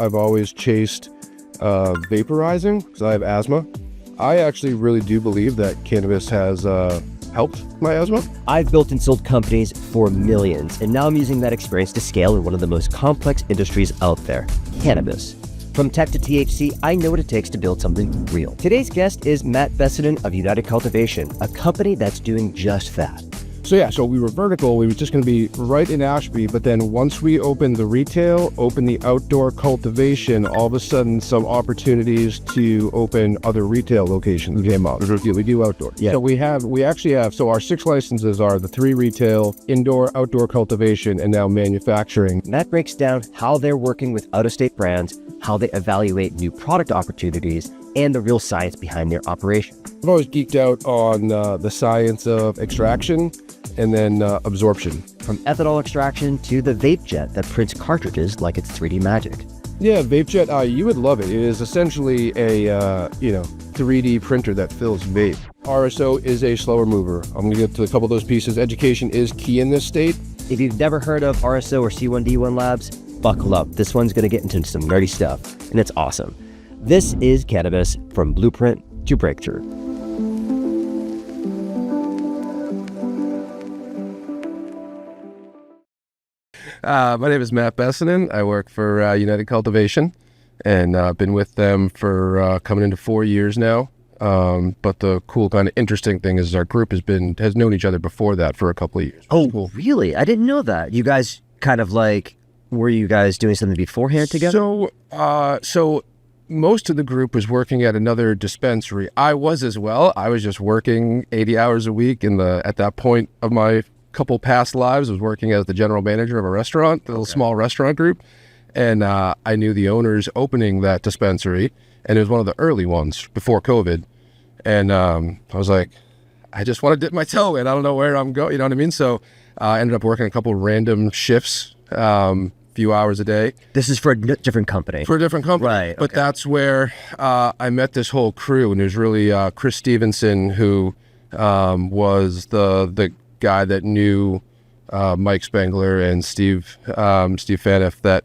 I've always chased vaporizing because I have asthma. I actually really do believe that cannabis has helped my asthma. I've built and sold companies for millions, and now I'm using that experience to scale in one of the most complex industries out there, cannabis. From tech to THC, I know what it takes to build something real. Today's guest is Matt Besonen of United Cultivation, a company that's doing just that. So we were vertical. We were just going to be right in Ashby, but then once we opened the retail, opened the outdoor cultivation, all of a sudden some opportunities to open other retail locations came up. We do outdoor. Yeah. So we actually have, so our 6 licenses are the 3 retail, indoor, outdoor cultivation, and now manufacturing. Matt breaks down how they're working with out-of-state brands, how they evaluate new product opportunities, and the real science behind their operation. I've always geeked out on the science of extraction and then absorption. From ethanol extraction to the Vape Jet that prints cartridges like it's 3D magic. Yeah, Vape Jet, you would love it. It is essentially a 3D printer that fills vape. RSO is a slower mover. I'm gonna get to a couple of those pieces. Education is key in this state. If you've never heard of RSO or C1D1 Labs, buckle up. This one's gonna get into some nerdy stuff, and it's awesome. This is cannabis from blueprint to breakthrough. My name is Matt Besonen. I work for United Cultivation, and I've been with them for coming into 4 years now. But the cool kind of interesting thing is our group has known each other before that for a couple of years. Oh, cool. Really? I didn't know that. You guys kind of were you guys doing something beforehand together? So most of the group was working at another dispensary. I was as well. I was just working 80 hours a week at that point of my couple past lives. I was working as the general manager of a restaurant, a little small restaurant group. And I knew the owners opening that dispensary, and it was one of the early ones before COVID. And I was like, I just want to dip my toe in. I don't know where I'm going. You know what I mean? So I ended up working a couple random shifts, few hours a day. This is for a different company. For a different company. Right. But that's where I met this whole crew, and it was really Chris Stevenson, who was the guy that knew Mike Spangler and Steve Faniff that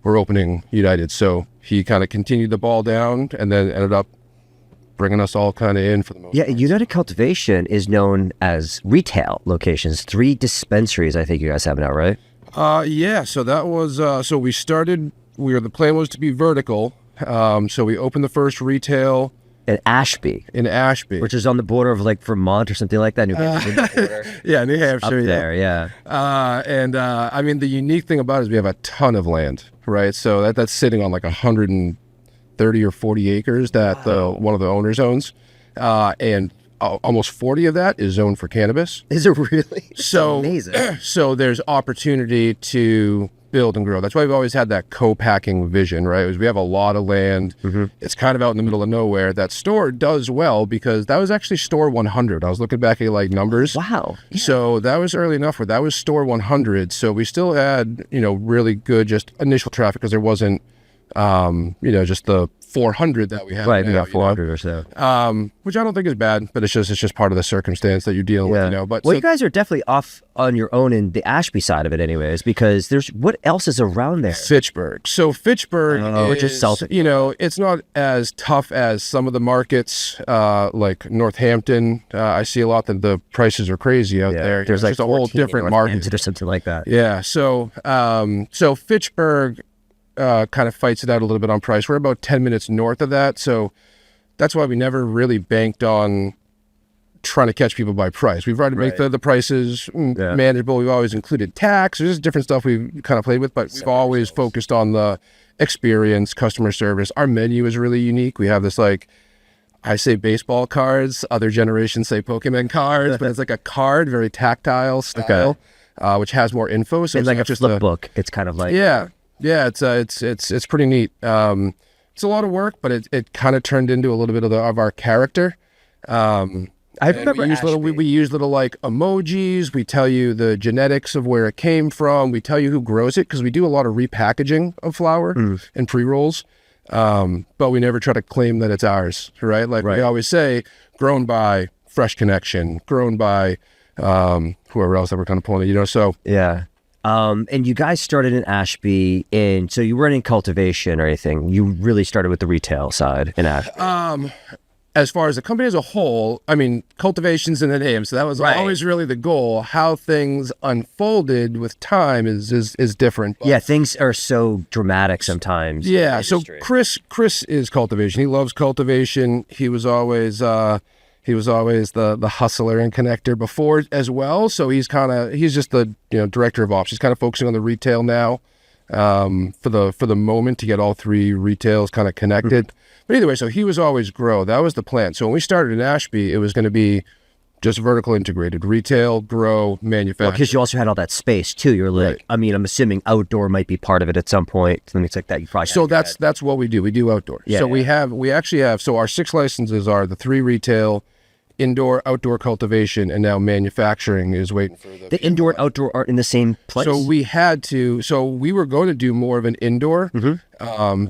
were opening United. So he kind of continued the ball down and then ended up bringing us all kind of in for the most part. United Cultivation is known as retail locations. 3 dispensaries, I think you guys have now, right? So that was, the plan was to be vertical. So we opened the first retail In Ashby. Which is on the border of Vermont or something like that. New Hampshire. Yeah, New Hampshire. Up there, yeah. I mean, the unique thing about it is we have a ton of land, right? So that's sitting on 130 or 40 acres that one of the owners owns. And almost 40 of that is zoned for cannabis. Is it really? So amazing. So there's opportunity to build and grow. That's why we've always had that co-packing vision, right? We have a lot of land. Mm-hmm. It's kind of out in the middle of nowhere. That store does well because that was actually store 100. I was looking back at numbers. Wow. Yeah. So that was early enough where that was store 100. So we still had, really good just initial traffic because there wasn't, just the 400 that we have. Right, we got 400 or so. Which I don't think is bad, but it's just part of the circumstance that you're dealing with, But you guys are definitely off on your own in the Ashby side of it anyways, because what else is around there? Fitchburg. So Fitchburg which is south. It's not as tough as some of the markets, like Northampton. I see a lot that the prices are crazy out there. There's just a whole different market or something like that. Yeah. So Fitchburg kind of fights it out a little bit on price. We're about 10 minutes north of that. So that's why we never really banked on trying to catch people by price. We've tried to make the prices manageable. We've always included tax. There's just different stuff we've kind of played with, but we've always focused on the experience, customer service. Our menu is really unique. We have this I say baseball cards, other generations say Pokemon cards, but it's like a card, very tactile style, which has more info. So it's like a flip book. It's kind of like... Yeah, it's pretty neat. It's a lot of work, but it kind of turned into a little bit of our character. I remember we use little emojis. We tell you the genetics of where it came from. We tell you who grows it because we do a lot of repackaging of flower and pre-rolls. But we never try to claim that it's ours, right? We always say, grown by Fresh Connection, grown by whoever else that we're kind of pulling it, so. Yeah. And you guys started in Ashby, and so you weren't in cultivation or anything. You really started with the retail side in Ashby. As far as the company as a whole, I mean, cultivation's in the name, so that was always really the goal. How things unfolded with time is different. Yeah, things are so dramatic sometimes. Yeah, so Chris is cultivation. He loves cultivation. He was always the hustler and connector before as well. So he's just the director of ops. He's kind of focusing on the retail now for the moment to get all three retails kind of connected. But either way, so he was always grow. That was the plan. So when we started in Ashby, it was going to be just vertical integrated, retail, grow, manufacture. Because you also had all that space too. You're like, right. I mean, I'm assuming outdoor might be part of it at some point. Things like that. You probably so that's what we do. We do outdoor. Yeah, so we actually have. So our 6 licenses are the 3 retail, indoor, outdoor cultivation, and now manufacturing is waiting for the indoor and outdoor are in the same place. So we had to. So we were going to do more of an indoor.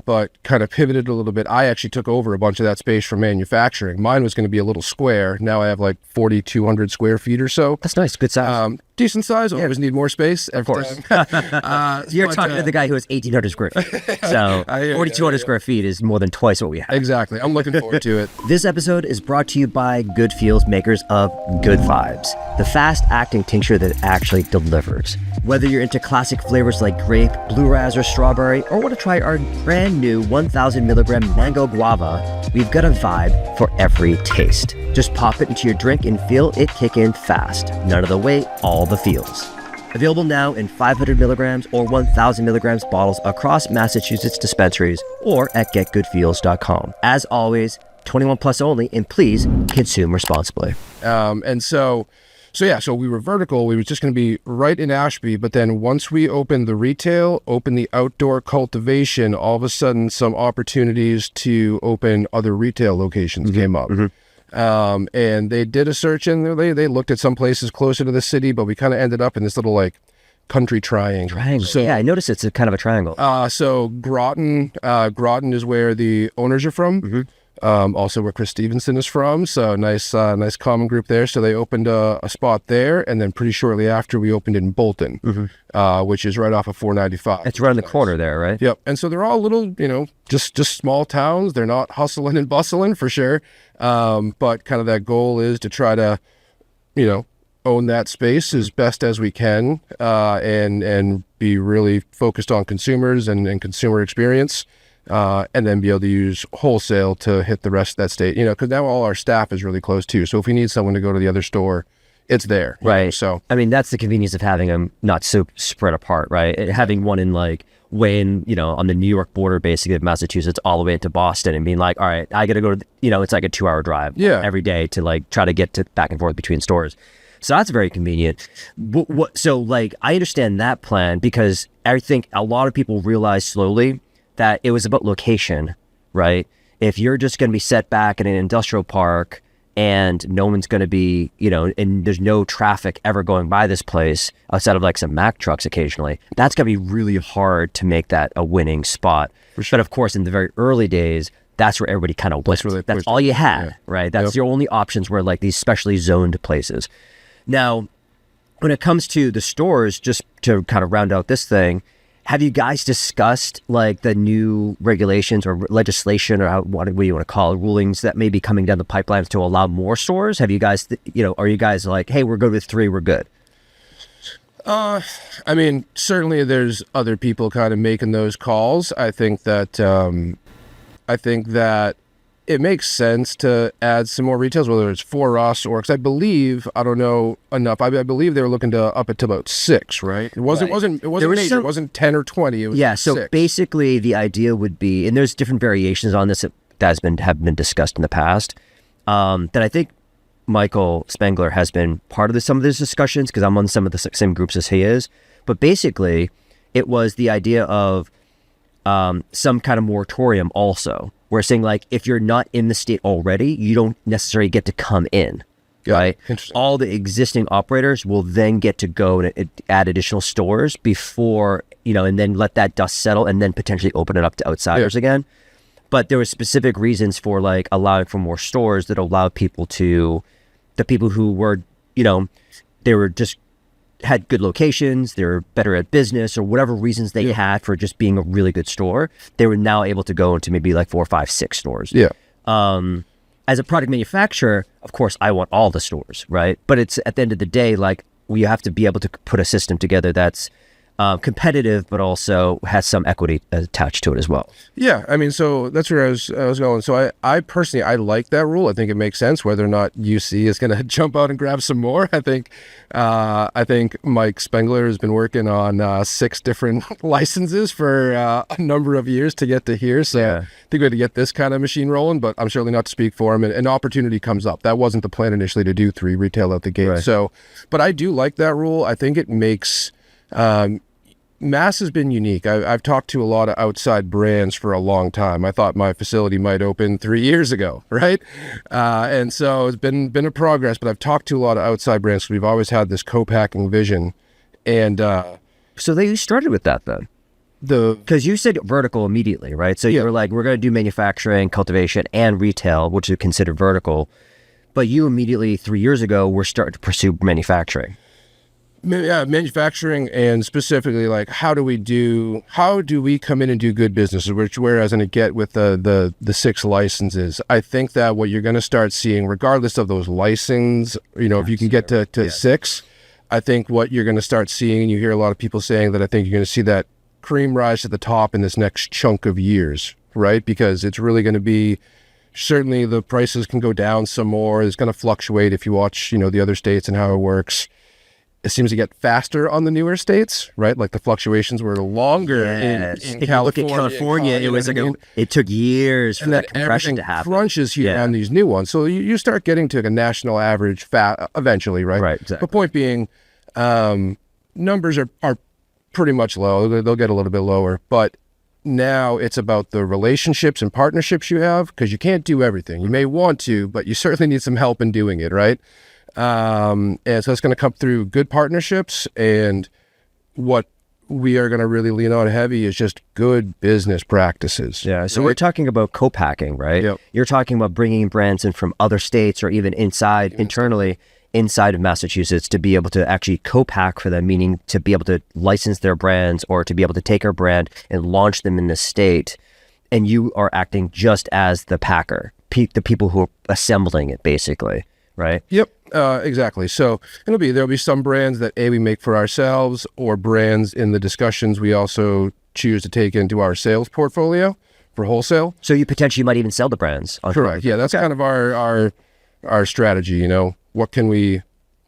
But kind of pivoted a little bit. I actually took over a bunch of that space for manufacturing. Mine was going to be a little square. Now I have like 4,200 square feet or so. That's nice. Good size. Decent size. Always need more space. Of course. You're talking to the guy who has 1,800 square feet. So 4,200 square feet is more than twice what we have. Exactly. I'm looking forward to it. This episode is brought to you by Good Feels, makers of Good Vibes, the fast-acting tincture that actually delivers. Whether you're into classic flavors like grape, blue raz, or strawberry, or want to try our brand new 1,000 milligram mango guava, we've got a vibe for every taste. Just pop it into your drink and feel it kick in fast. None of the wait, all the feels. Available now in 500 milligrams or 1,000 milligrams bottles across Massachusetts dispensaries or at getgoodfeels.com. As always, 21 plus only, and please consume responsibly. So we were vertical. We were just going to be right in Ashby, but then once we opened the retail, opened the outdoor cultivation, all of a sudden some opportunities to open other retail locations came up. And they did a search and they looked at some places closer to the city, but we kind of ended up in this little like country triangle. So, yeah, I noticed it's a kind of a triangle. So Groton is where the owners are from. Also where Chris Stevenson is from, so nice common group there. So they opened a spot there, and then pretty shortly after we opened in Bolton, which is right off of 495. It's around the corner there, right? Yep. And so they're all little, just small towns. They're not hustling and bustling for sure, but kind of that goal is to try to, own that space as best as we can, and be really focused on consumers and consumer experience. And then be able to use wholesale to hit the rest of that state, because now all our staff is really close too. So if we need someone to go to the other store, it's there. Right. So, I mean, that's the convenience of having them not so spread apart, right? Having one in on the New York border, basically of Massachusetts, all the way into Boston, and being like, all right, I got to go to, it's like a 2-hour drive every day to try to get back and forth between stores. So that's very convenient. So I understand that plan, because I think a lot of people realize slowly that it was about location, right? If you're just going to be set back in an industrial park and no one's going to be, and there's no traffic ever going by this place outside of some Mack trucks occasionally, that's going to be really hard to make that a winning spot. For sure. But of course, in the very early days, that's where everybody kind of went. That's all you had, right? That's your only options were these specially zoned places. Now, when it comes to the stores, just to kind of round out this thing, have you guys discussed the new regulations or legislation, or what do you want to call it, rulings that may be coming down the pipelines to allow more stores? Have you guys, are you guys hey, we're good with 3, we're good? I mean, certainly there's other people kind of making those calls. I think that it makes sense to add some more retails, whether it's for us or, because I believe, I don't know enough, I believe they were looking to up it to about 6, right? It wasn't major, it wasn't 10 or 20, it was 6. So basically the idea would be, and there's different variations on this that have been discussed in the past, that I think Michael Spengler has been part of some of these discussions, because I'm on some of the same groups as he is. But basically, it was the idea of some kind of moratorium also. We're saying if you're not in the state already, you don't necessarily get to come in, right? All the existing operators will then get to go and add additional stores before, and then let that dust settle and then potentially open it up to outsiders again. But there were specific reasons for allowing for more stores that allow people who were, they were just had good locations, they were better at business, or whatever reasons they had for just being a really good store, they were now able to go into maybe like 4, 5, 6 stores. Yeah. As a product manufacturer, of course, I want all the stores, right? But it's at the end of the day, like, you have to be able to put a system together that's competitive, but also has some equity attached to it as well. Yeah, I mean, so that's where I was going. So I personally, I like that rule. I think it makes sense. Whether or not UC is going to jump out and grab some more, I think Mike Spengler has been working on 6 different licenses for a number of years to get to here. So I think we had to get this kind of machine rolling. But I'm certainly not to speak for him. And an opportunity comes up. That wasn't the plan initially to do 3 retail out the gate. Right. So, but I do like that rule. I think it makes. Mass has been unique. I've talked to a lot of outside brands for a long time. I thought my facility might open 3 years ago, right? And so it's been a progress, but I've talked to a lot of outside brands. So we've always had this co-packing vision. And So you started with that then? Because you said vertical immediately, right? So you were like, we're going to do manufacturing, cultivation, and retail, which is considered vertical. But you immediately, 3 years ago, were starting to pursue manufacturing. Yeah, manufacturing, and specifically like how do we come in and do good business, whereas I get with the 6 licenses, I think that what you're going to start seeing, regardless of those license, if you can get to 6, I think what you're going to start seeing, you hear a lot of people saying that I think you're going to see that cream rise to the top in this next chunk of years, right? Because it's really going to be, certainly the prices can go down some more. It's going to fluctuate if you watch, the other states and how it works. It seems to get faster on the newer states, right? Like the fluctuations were longer in California. Look at California, it was like it took years for that compression to happen. Crunches here on these new ones, so you start getting to a national average eventually, right? Right. Exactly. The point being, numbers are pretty much low. They'll get a little bit lower, but now it's about the relationships and partnerships you have, because you can't do everything. You may want to, but you certainly need some help in doing it, right? And so it's going to come through good partnerships, and what we are going to really lean on heavy is just good business practices. Yeah. So we're talking about co-packing, right? Yep. You're talking about bringing brands in from other states or even internally inside of Massachusetts to be able to actually co-pack for them, meaning to be able to license their brands or to be able to take our brand and launch them in the state. And you are acting just as the packer, the people who are assembling it, basically, right? Yep. Exactly. So there'll be some brands that we make for ourselves, or brands in the discussions we also choose to take into our sales portfolio for wholesale. So you potentially might even sell the brands. Correct. Yeah, that's kind of our strategy. What do we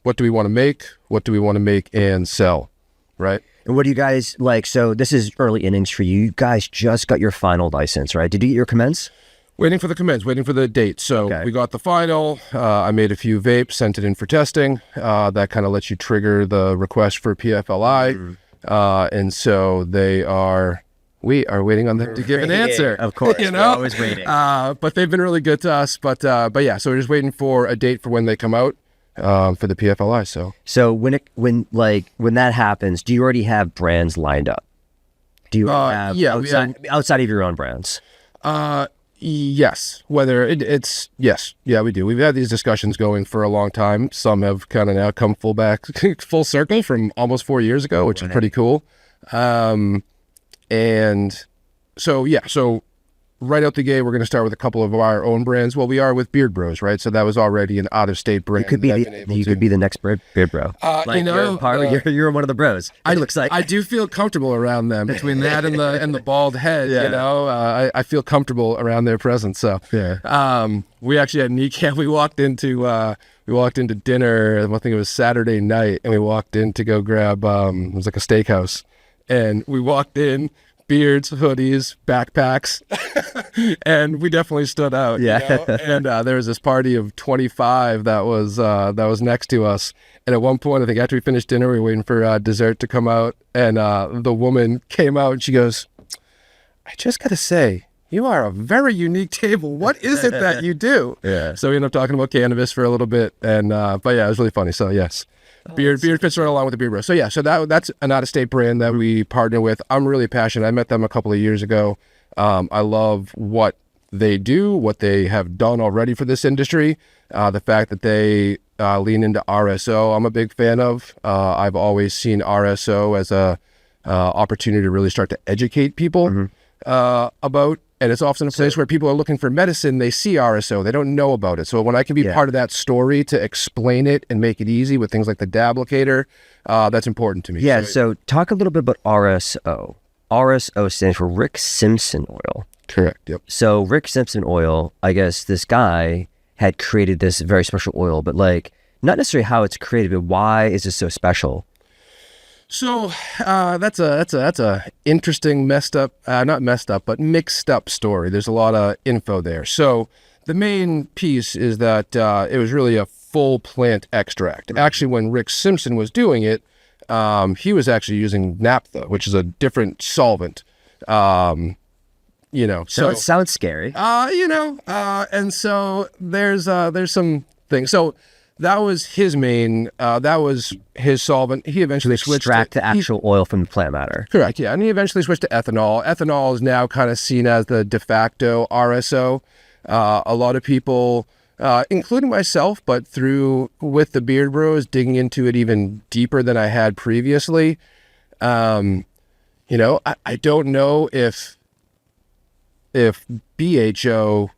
want to make? What do we want to make and sell? Right. And what do you guys like? So this is early innings for you. You guys just got your final license, right? Did you get your commence? Waiting for the commence, waiting for the date. So we got the final. I made a few vapes, sent it in for testing. That kind of lets you trigger the request for PFLI. And so we are waiting on them to give an answer. Of course, we're always waiting. But they've been really good to us. But yeah, so we're just waiting for a date for when they come out for the PFLI. So when that happens, do you already have brands lined up? Do you have outside of your own brands? Yes. Yes. Yeah, we do. We've had these discussions going for a long time. Some have kind of now come full circle from almost 4 years ago, which is pretty cool. And so right out the gate, we're going to start with a couple of our own brands. Well, we are with Beard Bros, right? So that was already an out-of-state brand. You could be the next Beard Bro. You're one of the bros. It looks like. I do feel comfortable around them, between that and the bald head. Yeah. I feel comfortable around their presence. So we actually had kneecap. We walked into dinner. I think it was Saturday night, and we walked in to go grab. It was like a steakhouse, and we walked in. Beards, hoodies, backpacks, and we definitely stood out. Yeah. And there was this party of 25 that was next to us. And at one point, I think after we finished dinner, we were waiting for dessert to come out, and the woman came out and she goes, "I just got to say, you are a very unique table. What is it that you do?" Yeah. So we ended up talking about cannabis for a little bit, and but yeah, it was really funny. So yes. Beard fits right along with the Beard Bro. So yeah, so that's an out-of-state brand that we partner with. I'm really passionate. I met them a couple of years ago. I love what they do, what they have done already for this industry. The fact that they lean into RSO, I'm a big fan of. I've always seen RSO as a opportunity to really start to educate people about. And it's often a place where people are looking for medicine. They see RSO. They don't know about it. So when I can be part of that story to explain it and make it easy with things like the Dablicator, that's important to me. Yeah, so talk a little bit about RSO. RSO stands for Rick Simpson oil. Correct, yep. So Rick Simpson oil, I guess this guy had created this very special oil, but like not necessarily how it's created, but why is it so special? So that's a interesting mixed up story. There's a lot of info there. So the main piece is that it was really a full plant extract. Actually, when Rick Simpson was doing it, he was actually using naphtha, which is a different solvent. So it sounds scary. And so there's some things. So that was his main, that was his solvent. He eventually switched extract the actual oil from the plant matter. Correct, yeah. And he eventually switched to ethanol. Ethanol is now kind of seen as the de facto RSO. A lot of people, including myself, but with the Beard Bros, digging into it even deeper than I had previously. I don't know if BHO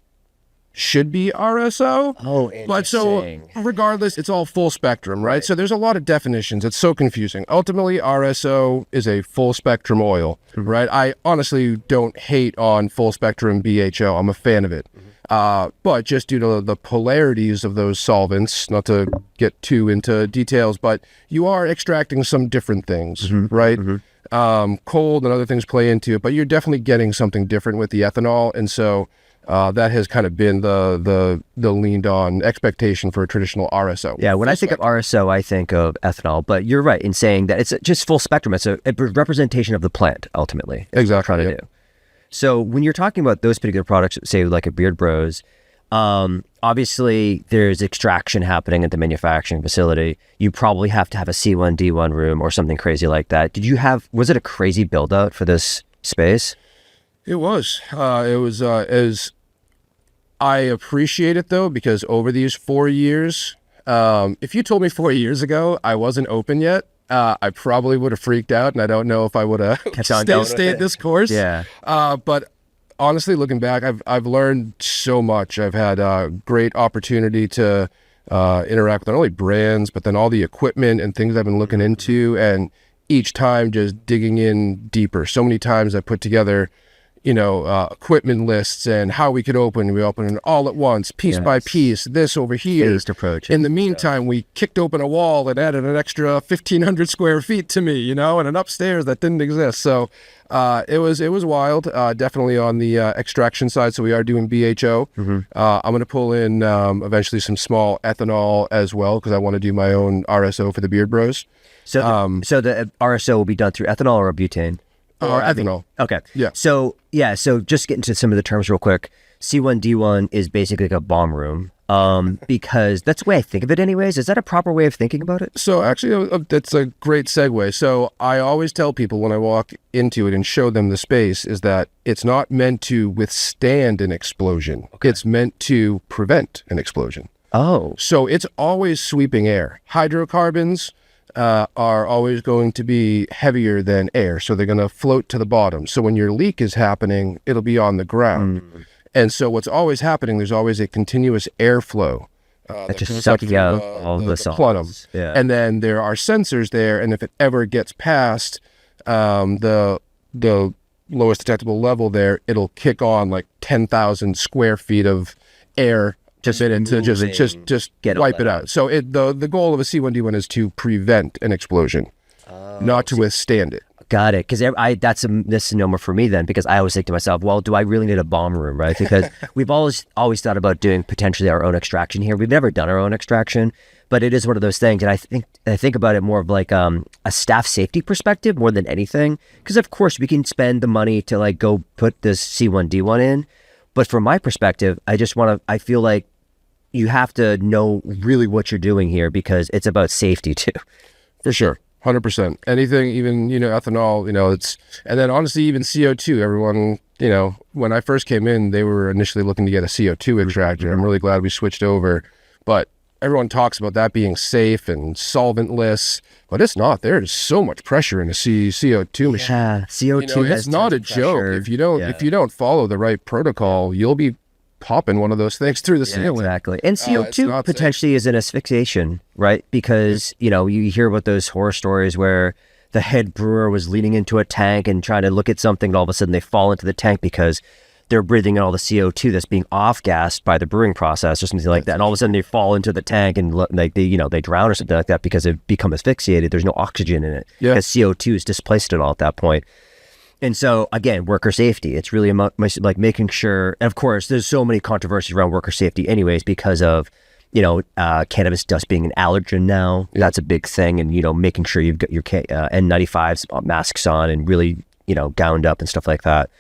should be RSO. Oh, interesting. But so regardless, it's all full spectrum, right? So there's a lot of definitions. It's so confusing. Ultimately, RSO is a full spectrum oil, right? I honestly don't hate on full spectrum BHO. I'm a fan of it. But just due to the polarities of those solvents, not to get too into details, but you are extracting some different things, right? Cold and other things play into it, but you're definitely getting something different with the ethanol. And so that has kind of been the leaned on expectation for a traditional RSO. Yeah, when I think of RSO, I think of ethanol, but you're right in saying that it's just full spectrum. It's a representation of the plant, ultimately. Exactly. Trying to do. So when you're talking about those particular products, say like a Beard Bros, obviously there's extraction happening at the manufacturing facility. You probably have to have a C1D1 room or something crazy like that. Was it a crazy build out for this space? It was. As I appreciate it though, because over these 4 years, if you told me 4 years ago I wasn't open yet, I probably would have freaked out, and I don't know if I would have stayed this course. Yeah. But honestly, looking back, I've learned so much. I've had a great opportunity to interact with not only brands, but then all the equipment and things I've been looking into, and each time just digging in deeper. So many times I put together equipment lists and how we could open. We open it all at once, piece by piece, this over here. Phased approach. In the meantime, we kicked open a wall and added an extra 1,500 square feet to me, and an upstairs that didn't exist. So it was wild, definitely on the extraction side. So we are doing BHO. I'm going to pull in eventually some small ethanol as well, because I want to do my own RSO for the Beard Bros. So the RSO will be done through ethanol or butane? Or ethanol. Okay. Yeah. So just get into some of the terms real quick. C1D1 is basically like a bomb room, because that's the way I think of it anyways. Is that a proper way of thinking about it? So actually, that's a great segue. So I always tell people when I walk into it and show them the space is that it's not meant to withstand an explosion. Okay. It's meant to prevent an explosion. Oh. So it's always sweeping air. Hydrocarbons are always going to be heavier than air, so they're going to float to the bottom. So when your leak is happening, it'll be on the ground. And so what's always happening, there's always a continuous airflow that's just sucking out all the plenum. Yeah. And then there are sensors there, and if it ever gets past the lowest detectable level there, it'll kick on like 10,000 square feet of air just get wipe it out. So the goal of a C1D1 is to prevent an explosion, not to withstand it. Got it. Because that's a misnomer for me then, because I always think to myself, well, do I really need a bomb room, right? Because we've always thought about doing potentially our own extraction here. We've never done our own extraction, but it is one of those things. And I think about it more of like a staff safety perspective more than anything. Because of course we can spend the money to like go put this C1D1 in. But from my perspective, I feel like you have to know really what you're doing here, because it's about safety too. For sure. 100%. Anything, even, ethanol, and then honestly, even CO2, everyone, when I first came in, they were initially looking to get a CO2 extractor. I'm really glad we switched over, but everyone talks about that being safe and solventless, but it's not. There's so much pressure in a CO2 machine. Yeah, CO2 it's not a joke. If you don't follow the right protocol, you'll be popping one of those things through the ceiling. Exactly. And CO2 potentially is an asphyxiation, right? Because, you hear about those horror stories where the head brewer was leaning into a tank and trying to look at something, and all of a sudden they fall into the tank because they're breathing in all the CO2 that's being off-gassed by the brewing process or something like that. And all of a sudden they fall into the tank and they drown or something like that because they've become asphyxiated. There's no oxygen in it because CO2 has displaced it all at that point. And so, again, worker safety, it's really like making sure, and of course, there's so many controversies around worker safety anyways because of, cannabis dust being an allergen now. Yeah. That's a big thing. And, making sure you've got your N95s, masks on and really, gowned up and stuff like that.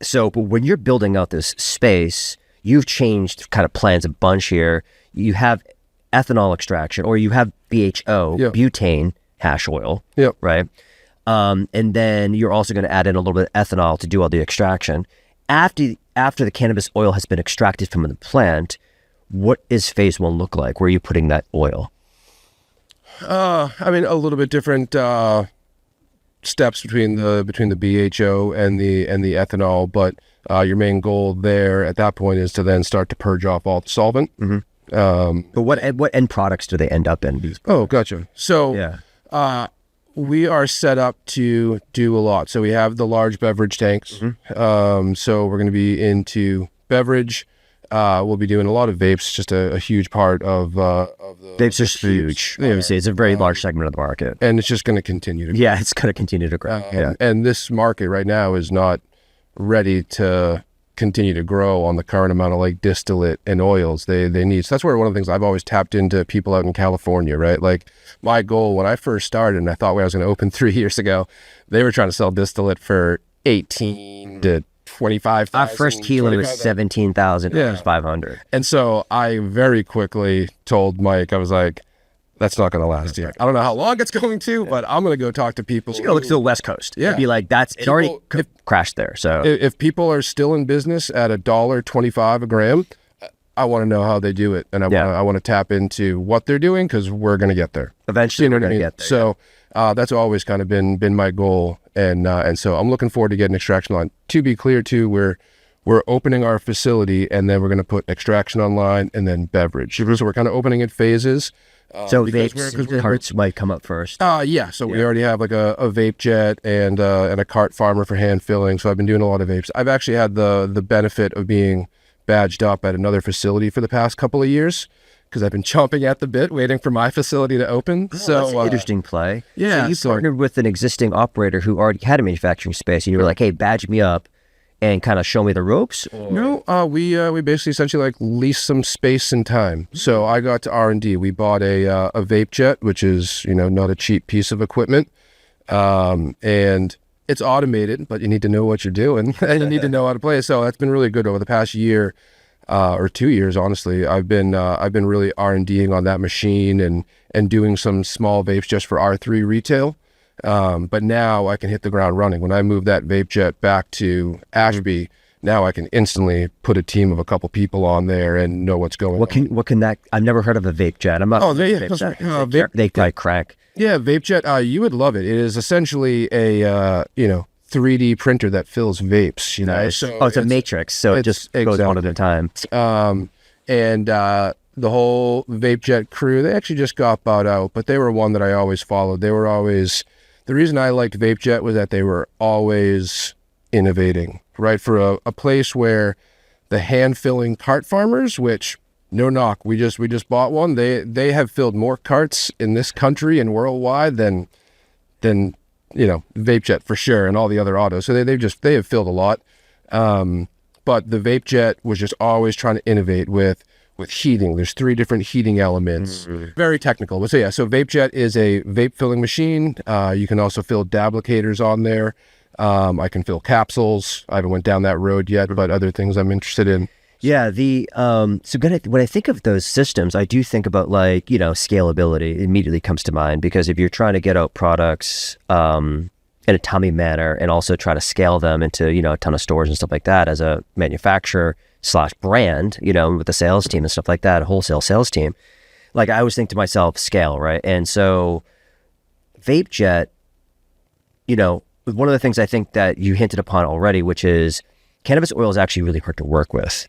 So, but when you're building out this space, you've changed kind of plans a bunch here. You have ethanol extraction, or you have BHO, butane hash oil, right? And then you're also going to add in a little bit of ethanol to do all the extraction. After the cannabis oil has been extracted from the plant, what is phase one look like? Where are you putting that oil? A little bit different steps between the BHO and the ethanol, but your main goal there at that point is to then start to purge off all the solvent. But what end products do they end up in? Oh, gotcha. So we are set up to do a lot. So we have the large beverage tanks. So we're going to be into beverage. We'll be doing a lot of vapes, just a huge part of the vapes are huge. Obviously, it's a very large segment of the market, and it's just going to continue to grow. Yeah, it's going to continue to grow. And this market right now is not ready to continue to grow on the current amount of like distillate and oils they need. So that's where one of the things I've always tapped into people out in California, right? Like my goal when I first started, and I thought when I was going to open 3 years ago, they were trying to sell distillate for 18 to 25,000. Our first kilo was 17,500. And so I very quickly told Mike, I was like, that's not going to last yet. I don't know how long it's going to, but I'm going to go talk to people. So you're going to look to the West Coast. Yeah. Be like, it already crashed there. So if people are still in business at $1.25 a gram, I want to know how they do it. And I want to tap into what they're doing because we're going to get there. Eventually we're going to get there. So that's always kind of been my goal. And so I'm looking forward to getting extraction on. To be clear too, we're opening our facility and then we're going to put extraction online and then beverage. So we're kind of opening in phases. So vapes, carts might come up first. So we already have like a Vape Jet and a cart farmer for hand filling. So I've been doing a lot of vapes. I've actually had the benefit of being badged up at another facility for the past couple of years because I've been chomping at the bit waiting for my facility to open. So that's an interesting play. Yeah. So you partnered with an existing operator who already had a manufacturing space and you were like, hey, badge me up and kind of show me the ropes? Or? No, we basically essentially like leased some space and time. So I got to R&D. We bought a Vape Jet, which is, not a cheap piece of equipment. And it's automated, but you need to know what you're doing and you need to know how to play. So that's been really good over the past year or 2 years, honestly. I've been really R&Ding on that machine and doing some small vapes just for R3 retail. But now I can hit the ground running. When I move that Vape Jet back to Ashby, now I can instantly put a team of a couple people on there and know what's going on. What can that? I've never heard of a Vape Jet. I'm not. They probably crack. Yeah, Vape Jet. You would love it. It is essentially a 3D printer that fills vapes. Nice. So it's a matrix, so it just goes one at a time. And the whole Vape Jet crew, they actually just got bought out, but they were one that I always followed. They were always. The reason I liked Vape Jet was that they were always innovating, right? For a place where the hand-filling cart farmers, which, no knock, we just bought one. They have filled more carts in this country and worldwide than Vape Jet for sure, and all the other autos. So they have filled a lot. But the Vape Jet was just always trying to innovate with heating. There's 3 different heating elements. Very technical. But so Vape Jet is a vape filling machine. You can also fill dablicators on there. I can fill capsules. I haven't went down that road yet, but other things I'm interested in. Yeah, when I think of those systems, I do think about scalability immediately comes to mind, because if you're trying to get out products in a timely manner and also try to scale them into, a ton of stores and stuff like that as a manufacturer / brand, with the sales team and stuff like that, a wholesale sales team, like I always think to myself, scale, right? And so Vape Jet, one of the things I think that you hinted upon already, which is cannabis oil is actually really hard to work with.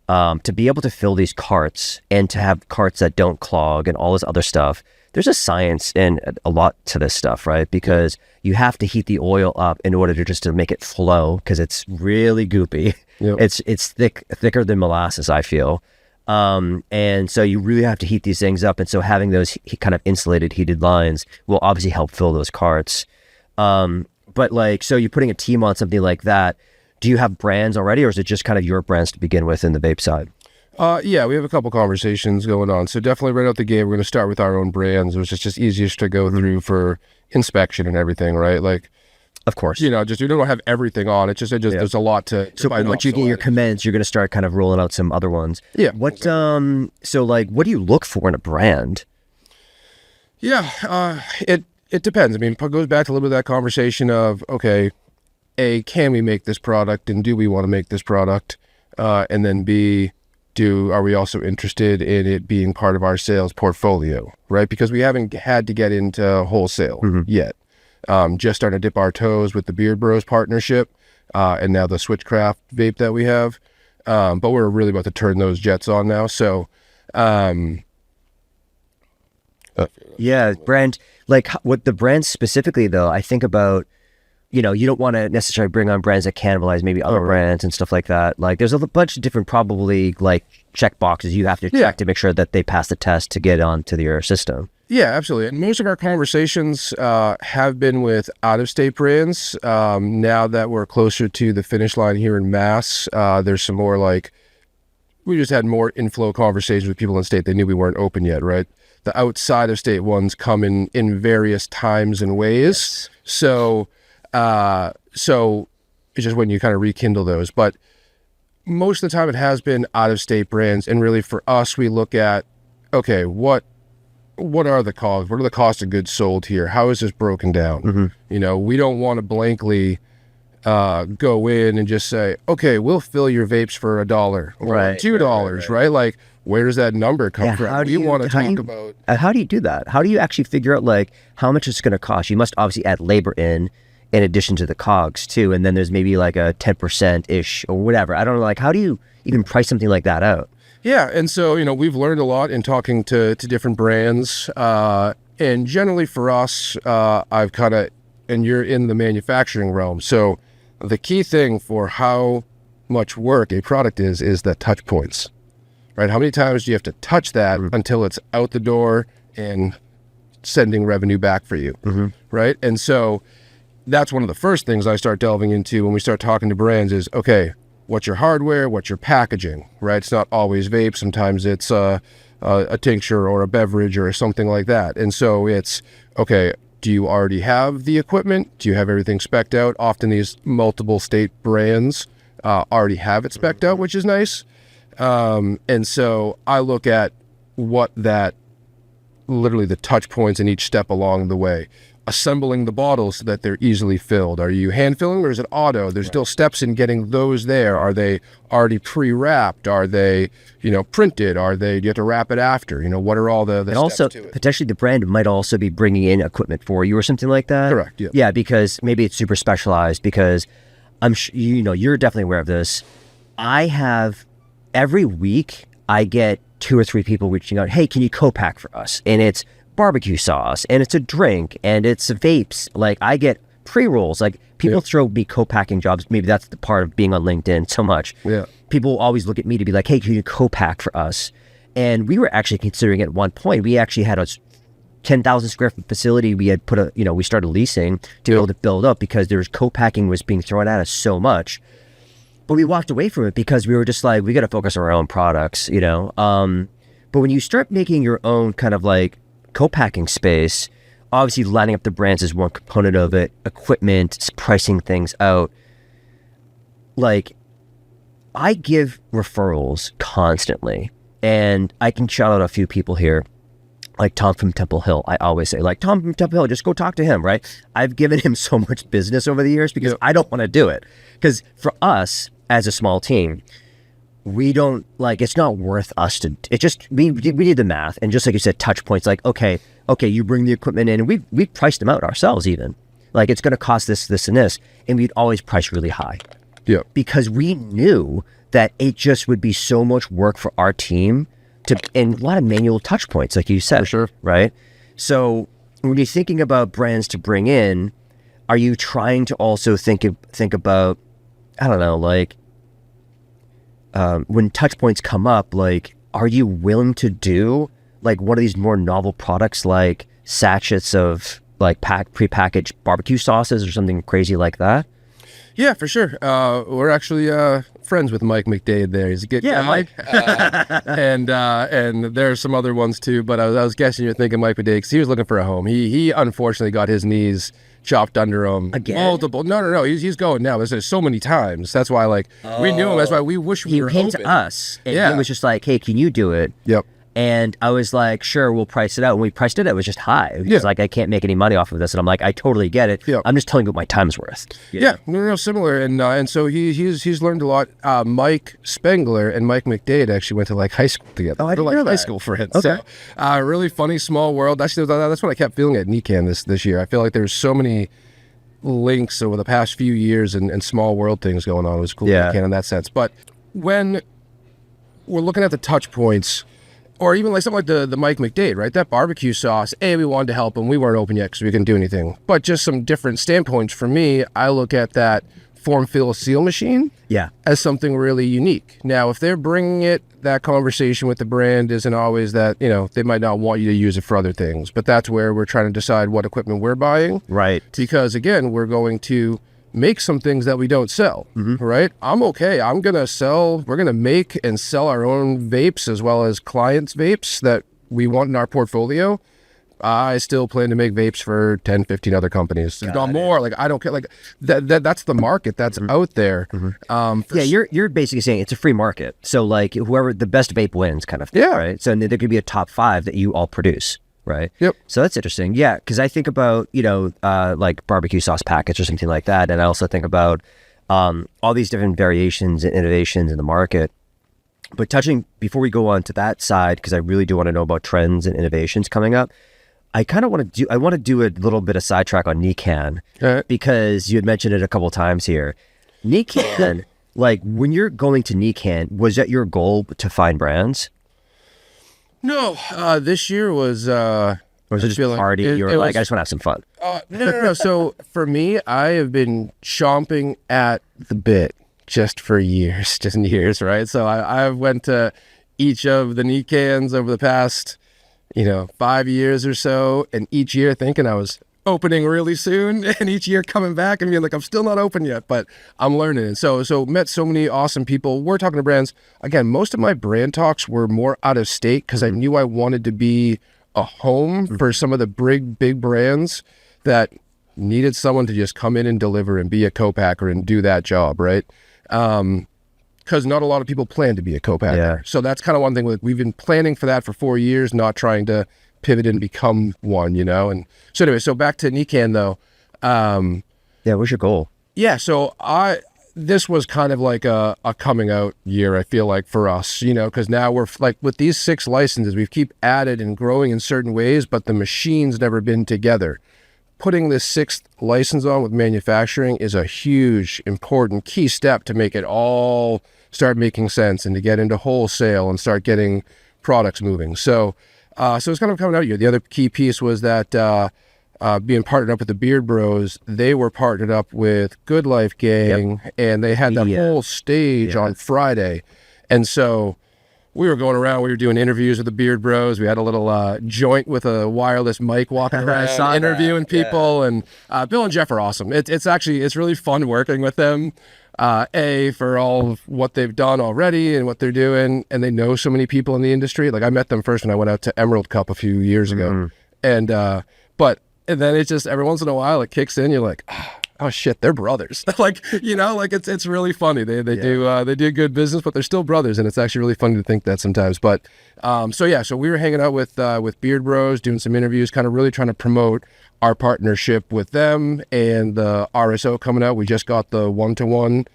To be able to fill these carts and to have carts that don't clog and all this other stuff, there's a science and a lot to this stuff, right? Because you have to heat the oil up in order to make it flow, because it's really goopy. Yep. It's thicker than molasses, I feel. And so you really have to heat these things up. And so having those kind of insulated heated lines will obviously help fill those carts. But so you're putting a team on something like that. Do you have brands already, or is it just kind of your brands to begin with in the vape side? Yeah, we have a couple conversations going on. So definitely right out the gate, we're going to start with our own brands, which is just easiest to go through for inspection and everything, right? Like, of course, you don't have everything on. It's just there's a lot to so once you get your comments, you're going to start kind of rolling out some other ones. Yeah. What what do you look for in a brand? Yeah, it depends. I mean, it goes back to a little bit of that conversation of, okay, A, can we make this product, and do we want to make this product? And then B, are we also interested in it being part of our sales portfolio, right? Because we haven't had to get into wholesale yet. Just starting to dip our toes with the Beard Bros partnership, and now the Switchcraft vape that we have. But we're really about to turn those jets on now. So, brand, what the brands specifically though, I think about, you don't want to necessarily bring on brands that cannibalize maybe other brands and stuff like that. Like there's a bunch of different probably check boxes you have to check to make sure that they pass the test to get onto your system. Yeah, absolutely. And most of our conversations have been with out-of-state brands. Now that we're closer to the finish line here in Mass, there's some more we just had more inflow conversations with people in state. They knew we weren't open yet, right? The outside-of-state ones come in various times and ways. Yes. So it's just when you kind of rekindle those. But most of the time it has been out-of-state brands. And really for us, we look at, okay, what are the costs? What are the cost of goods sold here? How is this broken down? We don't want to blankly go in and just say, okay, we'll fill your vapes for $1 or $2, right? Like, where does that number come from? How do you want to talk about? How do you do that? How do you actually figure out how much it's going to cost? You must obviously add labor in addition to the COGS too, and then there's maybe a 10% ish or whatever. I don't know. How do you even price something like that out? Yeah, and so we've learned a lot in talking to different brands, and generally for us, I've kind of, and you're in the manufacturing realm, so the key thing for how much work a product is the touch points, right? How many times do you have to touch that until it's out the door and sending revenue back for you, right? And so that's one of the first things I start delving into when we start talking to brands is, okay, what's your hardware, what's your packaging, right? It's not always vape. Sometimes it's a tincture or a beverage or something like that. And so it's, okay, do you already have the equipment? Do you have everything spec'd out? Often these multiple state brands already have it spec'd out, which is nice. And so I look at what that, literally the touch points in each step along the way. Assembling the bottles so that they're easily filled. Are you hand filling or is it auto? There's still steps in getting those there. Are they already pre-wrapped? Are they, printed? Do you have to wrap it after? What are all the and steps also, to it? Potentially the brand might also be bringing in equipment for you or something like that. Correct, yeah. Yeah, because maybe it's super specialized, because I'm sure, you're definitely aware of this. Every week I get 2 or 3 people reaching out, hey, can you co-pack for us? And it's barbecue sauce, and it's a drink, and it's vapes. I get pre-rolls. People throw me co-packing jobs. Maybe that's the part of being on LinkedIn so much. Yeah. People always look at me to be like, hey, can you co-pack for us? And we were actually considering at one point, we actually had a 10,000 square foot facility we had we started leasing to be able to build up, because there's co-packing was being thrown at us so much. But we walked away from it because we were just we got to focus on our own products, But when you start making your own kind of co-packing space, obviously lining up the brands is one component of it, equipment, pricing things out. I give referrals constantly, and I can shout out a few people here. Like Tom from Temple Hill, I always say, like, Tom from Temple Hill, just go talk to him, right? I've given him so much business over the years because I don't want to do it. Because for us, as a small team, we don't, like, it's not worth us to, it just, we need the math. And just like you said, touch points, like, okay, you bring the equipment in, and we priced them out ourselves even. Like, it's going to cost this, and this. And we'd always price really high. Yeah. Because we knew that it just would be so much work for our team and a lot of manual touch points, like you said. For sure. Right? So when you're thinking about brands to bring in, are you trying to also think about, I don't know, like, when touch points come up, like, are you willing to do, like, one of these more novel products, like sachets of, like, prepackaged barbecue sauces or something crazy like that? Yeah, for sure. We're actually friends with Mike McDade there. He's a good guy. Mike. And there are some other ones too, but I was guessing you're thinking Mike McDade because he was looking for a home. He unfortunately got his knees chopped under him. Again? Multiple. No. He's going now. There's so many times. That's why, like, we knew him. That's why we wish we were He came open. to us, and he was just like, hey, can you do it? Yep. And I was like, sure, we'll price it out. When we priced it, it was just high. It was like, I can't make any money off of this. And I'm like, I totally get it. Yeah. I'm just telling you what my time's worth. Yeah, no, similar. And so he's learned a lot. Mike Spengler and Mike McDade actually went to, like, high school together. Oh, I didn't They're, like, know high that. school friends. Okay. So really funny small world. Actually, that's what I kept feeling at NECAN this year. I feel like there's so many links over the past few years and small world things going on. It was cool at NECAN in that sense. But when we're looking at the touch points, or even like something like the Mike McDade, right? That barbecue sauce, we wanted to help him. We weren't open yet because we couldn't do anything. But just some different standpoints for me, I look at that form, fill, seal machine as something really unique. Now, if they're bringing it, that conversation with the brand isn't always that, they might not want you to use it for other things. But that's where we're trying to decide what equipment we're buying. Right. Because, again, we're going to make some things that we don't sell, right? I'm okay. we're going to make and sell our own vapes as well as clients' vapes that we want in our portfolio. I still plan to make vapes for 10, 15 other companies. If not more, like, I don't care. Like, that's the market that's out there. You're basically saying it's a free market. So, like, whoever the best vape wins kind of thing, right? So there could be a top 5 that you all produce. Right. Yep. So that's interesting. Yeah. Because I think about, like barbecue sauce packets or something like that. And I also think about all these different variations and innovations in the market. But before we go on to that side, because I really do want to know about trends and innovations coming up, I kind of want to do a little bit of sidetrack on NECAN because you had mentioned it a couple of times here. NECAN, like, when you're going to NECAN, was that your goal to find brands? No, this year was... or was it just a party? You were like, I just want to have some fun. No. So for me, I have been chomping at the bit for years, right? So I went to each of the NECANs over the past, 5 years or so, and each year thinking I was opening really soon, and each year coming back and being like, I'm still not open yet, but I'm learning. And so met so many awesome people. We're talking to brands. Again, most of my brand talks were more out of state because I knew I wanted to be a home for some of the big brands that needed someone to just come in and deliver and be a co-packer and do that job, right? Because not a lot of people plan to be a co-packer. Yeah. So that's kind of one thing. We've been planning for that for 4 years, not trying to pivot and become one, And so anyway, so back to NECAN though. What's your goal? Yeah, so this was kind of like a coming out year, I feel like, for us, because now we're like with these 6 licenses, we've keep added and growing in certain ways, but the machine's never been together. Putting this 6th license on with manufacturing is a huge, important, key step to make it all start making sense and to get into wholesale and start getting products moving. So it's kind of coming out year. The other key piece was that being partnered up with the Beard Bros, they were partnered up with Good Life Gang, and they had that whole stage on Friday. And so we were going around, we were doing interviews with the Beard Bros. We had a little joint with a wireless mic walking around, interviewing people. And Bill and Jeff are awesome. It's really fun working with them. For all of what they've done already and what they're doing, and they know so many people in the industry. Like, I met them first when I went out to Emerald Cup a few years ago, and then it's just every once in a while it kicks in. You're like, oh shit, they're brothers. Like, you know, like it's really funny. They do good business, but they're still brothers, and it's actually really funny to think that sometimes. But so we were hanging out with Beard Bros, doing some interviews, kind of really trying to promote our partnership with them and the RSO coming out. We just got the 1-to-1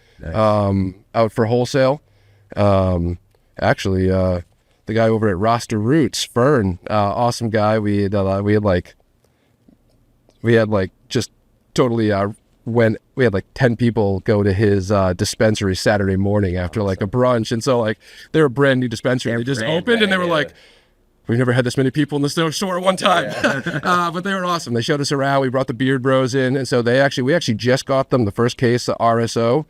out for wholesale. Actually, the guy over at Roster Roots, Fern, awesome guy. We had just totally when we had like 10 people go to his dispensary Saturday morning after like a brunch, and so like they were a brand new dispensary. They just opened and they were like, we've never had this many people in the store at one time. But they were awesome. They showed us around. We brought the Beard Bros in, and so we actually just got them the first case of RSO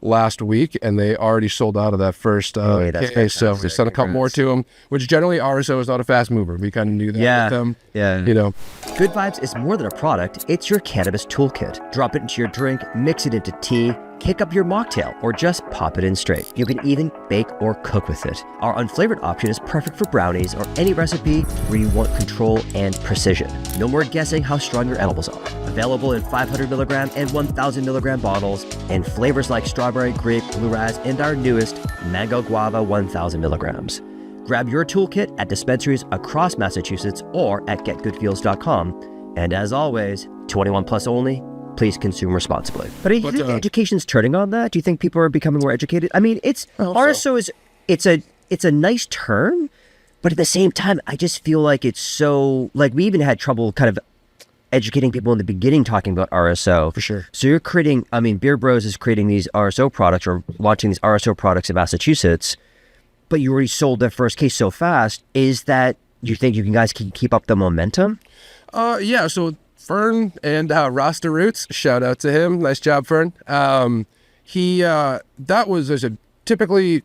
last week, and they already sold out of that first case. So we sent a couple more to them, which generally RSO is not a fast mover. We kind of knew that with them. Yeah. You know. Good Vibes is more than a product, it's your cannabis toolkit. Drop it into your drink, mix it into tea, kick up your mocktail, or just pop it in straight. You can even bake or cook with it. Our unflavored option is perfect for brownies or any recipe where you want control and precision. No more guessing how strong your edibles are. Available in 500 milligram and 1,000 milligram bottles, and flavors like strawberry, grape, blue raz, and our newest, mango guava 1,000 milligrams. Grab your toolkit at dispensaries across Massachusetts or at getgoodfeels.com. And as always, 21 plus only. Please consume responsibly. But do you think education's turning on that? Do you think people are becoming more educated? I mean, RSO it's a nice term, but at the same time, I just feel like it's so, like, we even had trouble kind of educating people in the beginning talking about RSO. For sure. So you're creating, I mean, Beard Bros is creating these RSO products or launching these RSO products in Massachusetts, but you already sold that first case so fast. Is that, you think you guys can keep up the momentum? Yeah, so Fern and Roster Roots, shout out to him. Nice job, Fern. Typically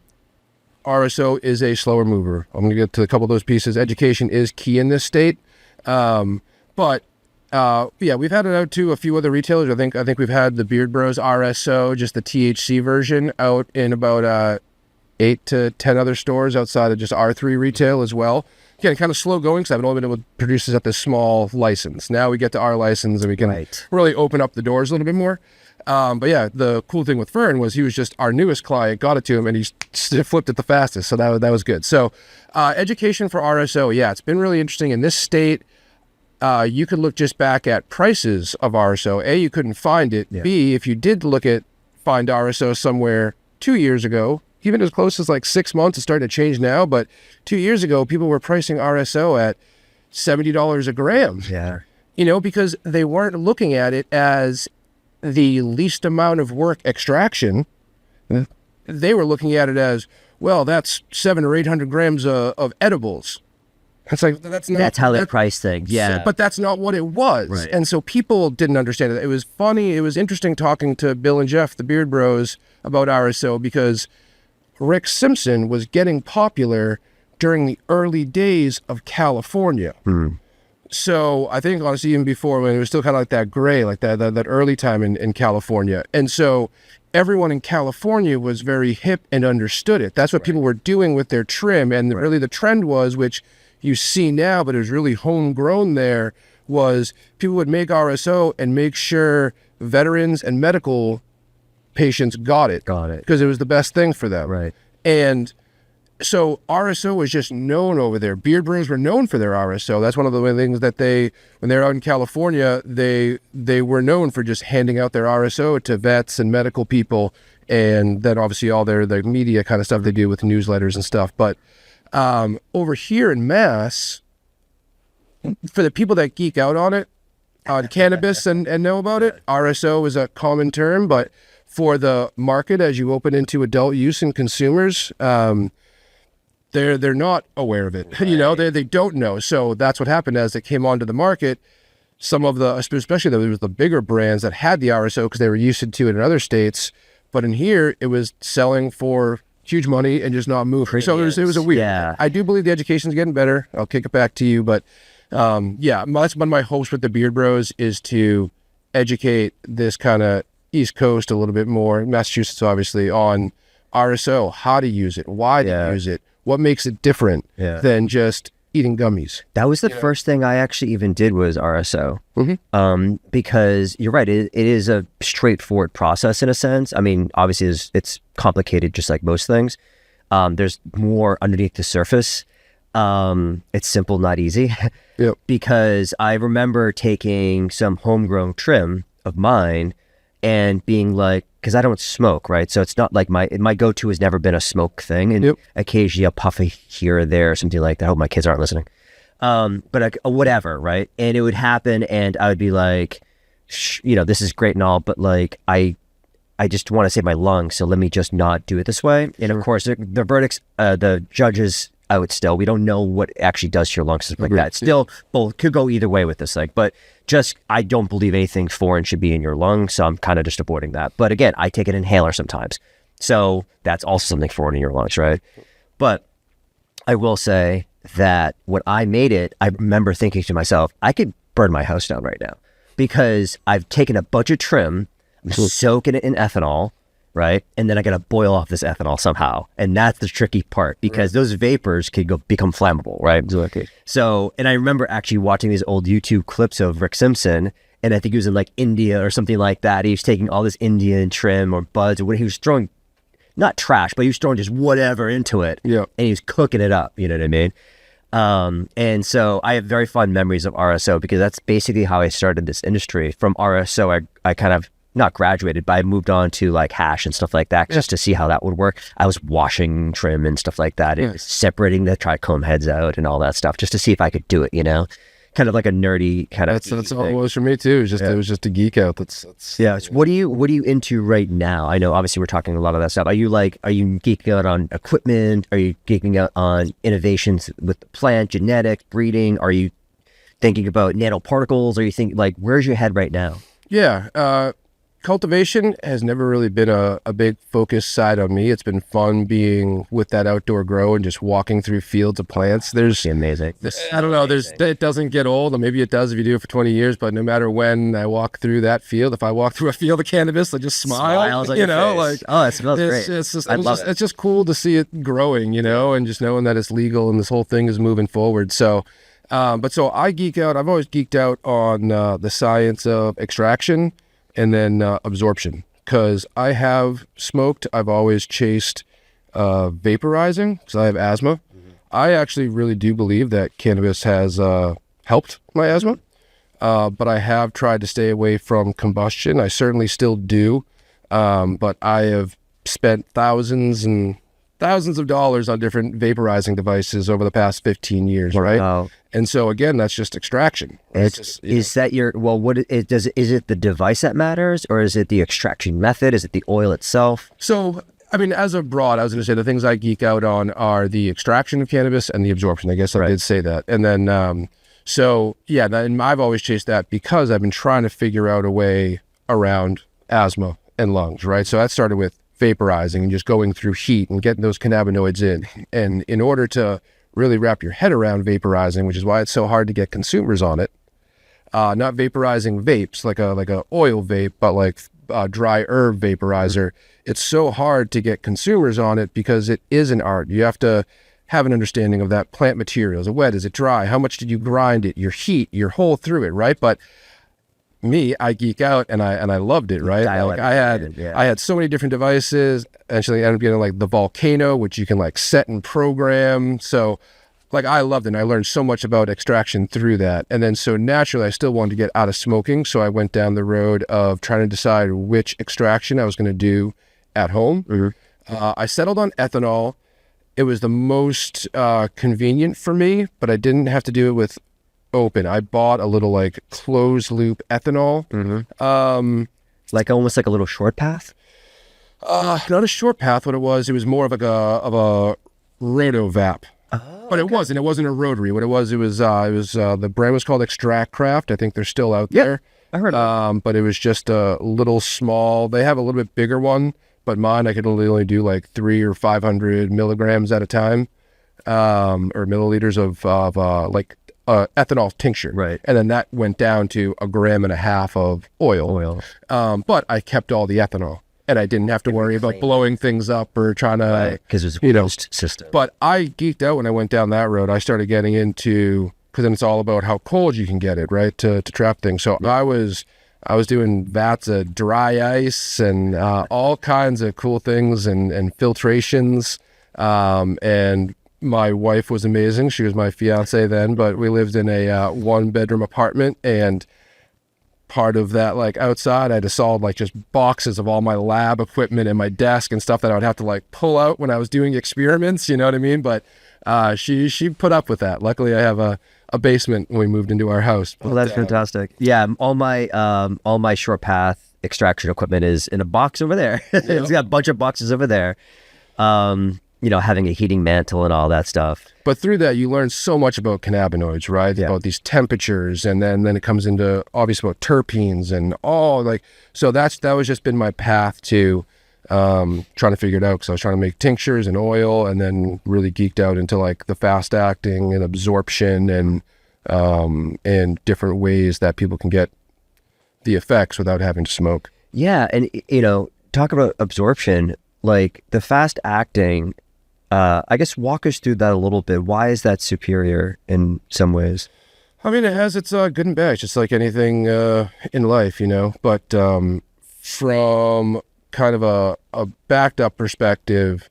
RSO is a slower mover. I'm going to get to a couple of those pieces. Education is key in this state. But we've had it out to a few other retailers. I think we've had the Beard Bros RSO, just the THC version, out in about 8 to 10 other stores outside of just R3 retail as well. Again, kind of slow going because I've only been able to produce this at this small license. Now we get to our license and we can really open up the doors a little bit more. But yeah, the cool thing with Fern was he was just our newest client, got it to him, and he flipped it the fastest. So that was good. So education for RSO, yeah, it's been really interesting. In this state, you could look just back at prices of RSO. A, you couldn't find it. Yeah. B, if you did find RSO somewhere 2 years ago, even as close as like 6 months, it's starting to change now. But 2 years ago, people were pricing RSO at $70 a gram. Yeah. You know, because they weren't looking at it as the least amount of work extraction. They were looking at it as, well, that's 700 or 800 grams of edibles. It's like, that's how they price things. Yeah. But that's not what it was. Right. And so people didn't understand it. It was funny. It was interesting talking to Bill and Jeff, the Beard Bros, about RSO, because Rick Simpson was getting popular during the early days of California. So I think honestly, even before, when it was still kind of like that gray, like that early time in California. And so everyone in California was very hip and understood it. That's what people were doing with their trim. And really the trend was, which you see now, but it was really homegrown there, was people would make RSO and make sure veterans and medical patients got it because it was the best thing for them. Right. And so RSO was just known over there. Beard Bros were known for their RSO. That's one of the things that when they were out in California, they were known for just handing out their RSO to vets and medical people, and then obviously all their media kind of stuff they do with newsletters and stuff. But over here in Mass, for the people that geek out on cannabis and know about it, RSO is a common term, but for the market, as you open into adult use and consumers, they're not aware of it. Right. You know, they don't know. So that's what happened as it came onto the market. Some of especially the bigger brands that had the RSO because they were used to it in other states, but in here it was selling for huge money and just not moving. So it was a weird. Yeah. I do believe the education's getting better. I'll kick it back to you, but that's one of my hopes with the Beard Bros is to educate this kind of East Coast a little bit more, Massachusetts obviously, on RSO, how to use it, why to use it, what makes it different than just eating gummies. That was the first thing I actually even did was RSO. Mm-hmm. Because you're right, it is a straightforward process in a sense. I mean, obviously it's complicated just like most things. There's more underneath the surface. It's simple, not easy. Yep. Because I remember taking some homegrown trim of mine and being like, because I don't smoke, right? So it's not like my go-to has never been a smoke thing. And occasionally a puff here or there or something like that. I hope my kids aren't listening. But whatever, right? And it would happen and I would be like, this is great and all, but like, I just want to save my lungs, so let me just not do it this way. And of course, the verdicts, the judges out still. We don't know what it actually does to your lungs, stuff like that. Still, both could go either way with this thing. But just, I don't believe anything foreign should be in your lungs, so I'm kind of just avoiding that. But again, I take an inhaler sometimes. So that's also something foreign in your lungs, right? But I will say that when I made it, I remember thinking to myself, I could burn my house down right now because I've taken a bunch of trim, I'm soaking it in ethanol, right? And then I got to boil off this ethanol somehow. And that's the tricky part because those vapors could become flammable, right? Exactly. So, and I remember actually watching these old YouTube clips of Rick Simpson, and I think he was in like India or something like that. He was taking all this Indian trim or buds or what he was throwing, not trash, but he was throwing just whatever into it. Yeah. And he was cooking it up, you know what I mean? And so I have very fond memories of RSO because that's basically how I started this industry. From RSO, I kind of not graduated, but I moved on to like hash and stuff like that just to see how that would work. I was washing trim and stuff like that, and separating the trichome heads out and all that stuff just to see if I could do it, kind of like a nerdy kind of. That's all it was for me too. It was just a geek out. That's yeah. So what are you into right now? I know obviously we're talking a lot of that stuff. Are you geeking out on equipment? Are you geeking out on innovations with the plant, genetic, breeding? Are you thinking about nanoparticles? Are you thinking like where's your head right now? Yeah. Cultivation has never really been a big focus side on me. It's been fun being with that outdoor grow and just walking through fields of plants. There's amazing. I don't know. It doesn't get old, or maybe it does if you do it for 20 years. But no matter when I walk through that field, if I walk through a field of cannabis, I just smile. Like oh, it smells great. It's just cool to see it growing, and just knowing that it's legal and this whole thing is moving forward. So, so I geek out. I've always geeked out on the science of extraction. And then absorption, because I have smoked. I've always chased vaporizing because I have asthma. I actually really do believe that cannabis has helped my asthma, but I have tried to stay away from combustion. I certainly still do, but I have spent thousands and thousands of dollars on different vaporizing devices over the past 15 years, right? Wow. And so again, that's just extraction. Is it the device that matters, or is it the extraction method? Is it the oil itself? So, I mean, as a broad, I was going to say the things I geek out on are the extraction of cannabis and the absorption. I guess I did say that. And then, and I've always chased that because I've been trying to figure out a way around asthma and lungs, right? So that started with vaporizing and just going through heat and getting those cannabinoids in. And in order to really wrap your head around vaporizing, which is why it's so hard to get consumers on it, not vaporizing vapes like a oil vape, but like a dry herb vaporizer. It's so hard to get consumers on it because it is an art. You have to have an understanding of that plant material. Is it wet? Is it dry? How much did you grind it? Your heat, your whole through it, right? But me, I geek out and I loved it, right? Like I had so many different devices. Actually, I ended up getting like the Volcano, which you can like set and program. So like I loved it. And I learned so much about extraction through that. And then so naturally, I still wanted to get out of smoking. So I went down the road of trying to decide which extraction I was going to do at home. I settled on ethanol. It was the most convenient for me, but I didn't have to do it with open. I bought a little like closed loop ethanol. Like almost like a little short path? Not a short path. What it was more of like a rotovap. But it wasn't a rotary. What it was the brand was called Extract Craft. I think they're still out there. I heard of it. But it was just a little small. They have a little bit bigger one, but mine I could only do like 300 or 500 milligrams at a time, or milliliters of ethanol tincture. Right. And then that went down to 1.5 grams of oil. But I kept all the ethanol. and I didn't have to worry about blowing things up or trying to, because it was a closed system. But I geeked out when I went down that road. I started getting into, because then it's all about how cold you can get it, right, to trap things. So I was doing vats of dry ice and all kinds of cool things and filtrations. And my wife was amazing. She was my fiance then, but we lived in a 1-bedroom apartment, and part of that, like outside, I had to solve like just boxes of all my lab equipment and my desk and stuff that I would have to like pull out when I was doing experiments, you know what I mean? But she put up with that. Luckily I have a basement when we moved into our house. Well, that's fantastic. Yeah, all my short path extraction equipment is in a box over there. It's got a bunch of boxes over there. Having a heating mantle and all that stuff. But through that, you learn so much about cannabinoids, right? Yeah. About these temperatures, and then it comes into obviously about terpenes and all like. So that was just been my path to trying to figure it out, because I was trying to make tinctures and oil, and then really geeked out into like the fast acting and absorption and different ways that people can get the effects without having to smoke. Yeah, and talk about absorption, like the fast acting. I guess walk us through that a little bit. Why is that superior in some ways? I mean, it has its good and bad, just like anything in life, But from kind of a backed up perspective,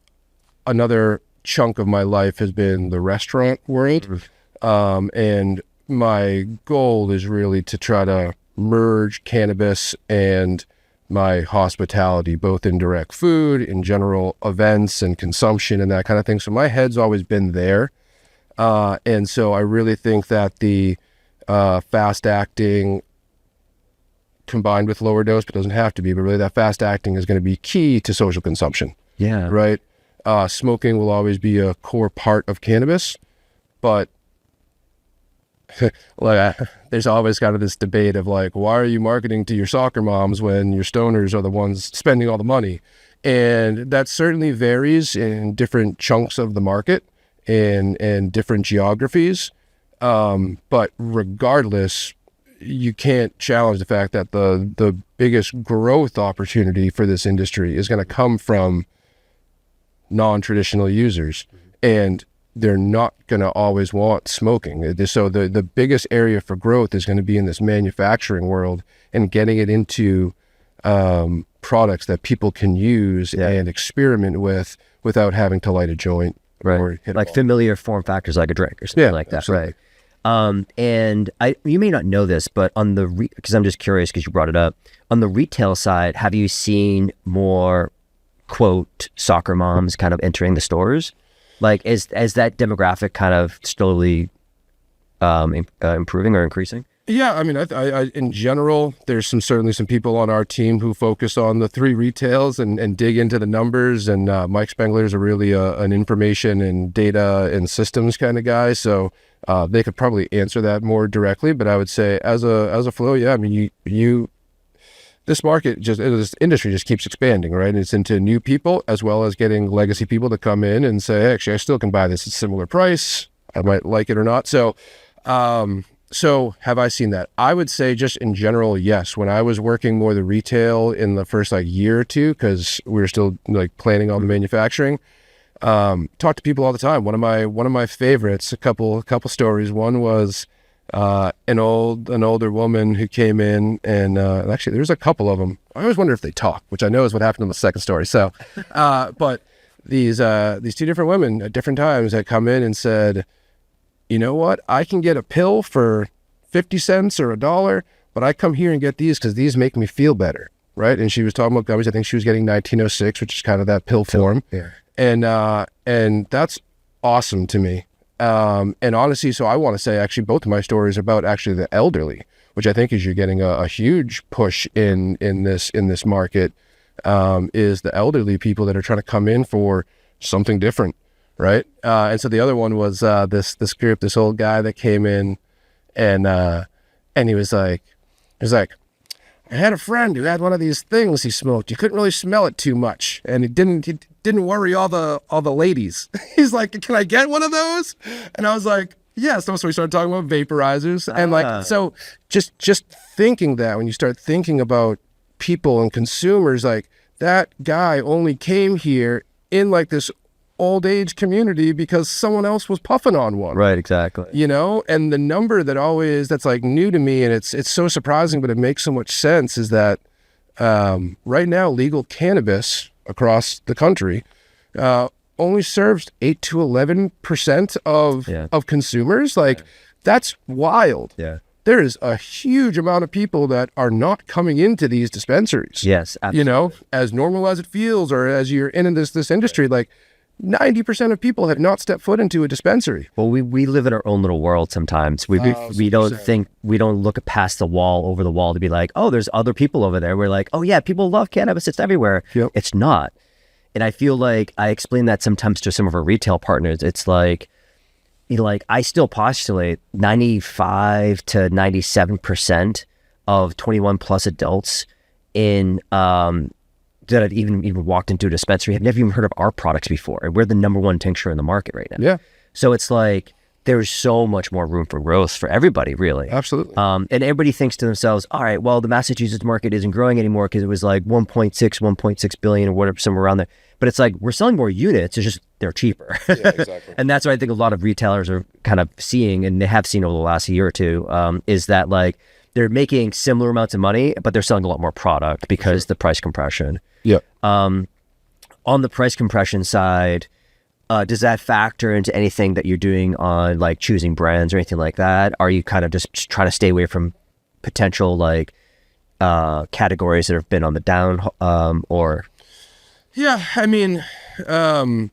another chunk of my life has been the restaurant world. And my goal is really to try to merge cannabis and my hospitality, both in direct food, in general events and consumption and that kind of thing. So my head's always been there. And so I really think that the fast acting combined with lower dose, but doesn't have to be, but really that fast acting is going to be key to social consumption. Yeah. Right? Smoking will always be a core part of cannabis, but like there's always kind of this debate of like, why are you marketing to your soccer moms when your stoners are the ones spending all the money? And that certainly varies in different chunks of the market and different geographies. But regardless, you can't challenge the fact that the biggest growth opportunity for this industry is going to come from non-traditional users. And they're not going to always want smoking. So the biggest area for growth is going to be in this manufacturing world and getting it into products that people can use and experiment with without having to light a joint. Right. Or hit like familiar form factors like a drink or something like that. Absolutely. Right. And you may not know this, but on because I'm just curious because you brought it up, on the retail side, have you seen more, quote, soccer moms kind of entering the stores? Like, is that demographic kind of slowly improving or increasing? Yeah, I mean, I in general, there's certainly some people on our team who focus on the 3 retails and dig into the numbers. And Mike Spengler is really an information and data and systems kind of guy, so they could probably answer that more directly. But I would say, as a flow, yeah, I mean, this market this industry just keeps expanding, right? And it's into new people as well as getting legacy people to come in and say, hey, actually, I still can buy this at a similar price. I might like it or not. So have I seen that? I would say just in general, yes. When I was working more the retail in the first like year or two, because we were still like planning on the manufacturing, talk to people all the time. One of my favorites, a couple stories. One was an older woman who came in, and actually there's a couple of them. I always wonder if they talk, which I know is what happened in the second story. So, but these 2 different women at different times had come in and said, you know what, I can get a pill for 50 cents or $1, but I come here and get these because these make me feel better, right? And she was talking about gummies. I think she was getting 1906, which is kind of that pill form. Yeah. And that's awesome to me. And honestly, so I want to say actually both of my stories are about actually the elderly, which I think is you're getting a huge push in this market, is the elderly people that are trying to come in for something different, right? And so the other one was this group, this old guy that came in, and he was like, I had a friend who had one of these things he smoked. You couldn't really smell it too much, and he didn't worry all the ladies. He's like, can I get one of those? And I was like, yeah. So we started talking about vaporizers, and like, so just thinking that when you start thinking about people and consumers, like that guy only came here in like this old age community because someone else was puffing on one. Right, exactly. You know, and the number that's like new to me, and it's so surprising, but it makes so much sense, is that right now legal cannabis across the country only serves 8 to 11% of consumers. Like, that's wild. Yeah. There is a huge amount of people that are not coming into these dispensaries. Yes, absolutely. You know, as normal as it feels, or as you're in this industry, like 90% of people have not stepped foot into a dispensary. Well, we live in our own little world sometimes. We don't look past the wall, over the wall, to be like, oh, there's other people over there. We're like, oh yeah, people love cannabis. It's everywhere. Yep. It's not. And I feel like I explain that sometimes to some of our retail partners. It's like, you know, like I still postulate 95 to 97% of 21 plus adults in that have even walked into a dispensary have never even heard of our products before. And we're the #1 tincture in the market right now. Yeah. So it's like there's so much more room for growth for everybody, really. Absolutely. And everybody thinks to themselves, all right, well, the Massachusetts market isn't growing anymore because it was like 1.6 billion or whatever, somewhere around there. But it's like we're selling more units. It's just they're cheaper. Yeah, exactly. And that's what I think a lot of retailers are kind of seeing, and they have seen over the last year or two, is that like they're making similar amounts of money, but they're selling a lot more product because the price compression. Yeah. On the price compression side, does that factor into anything that you're doing on like choosing brands or anything like that? Are you kind of just trying to stay away from potential like categories that have been on the down or? Yeah, I mean, I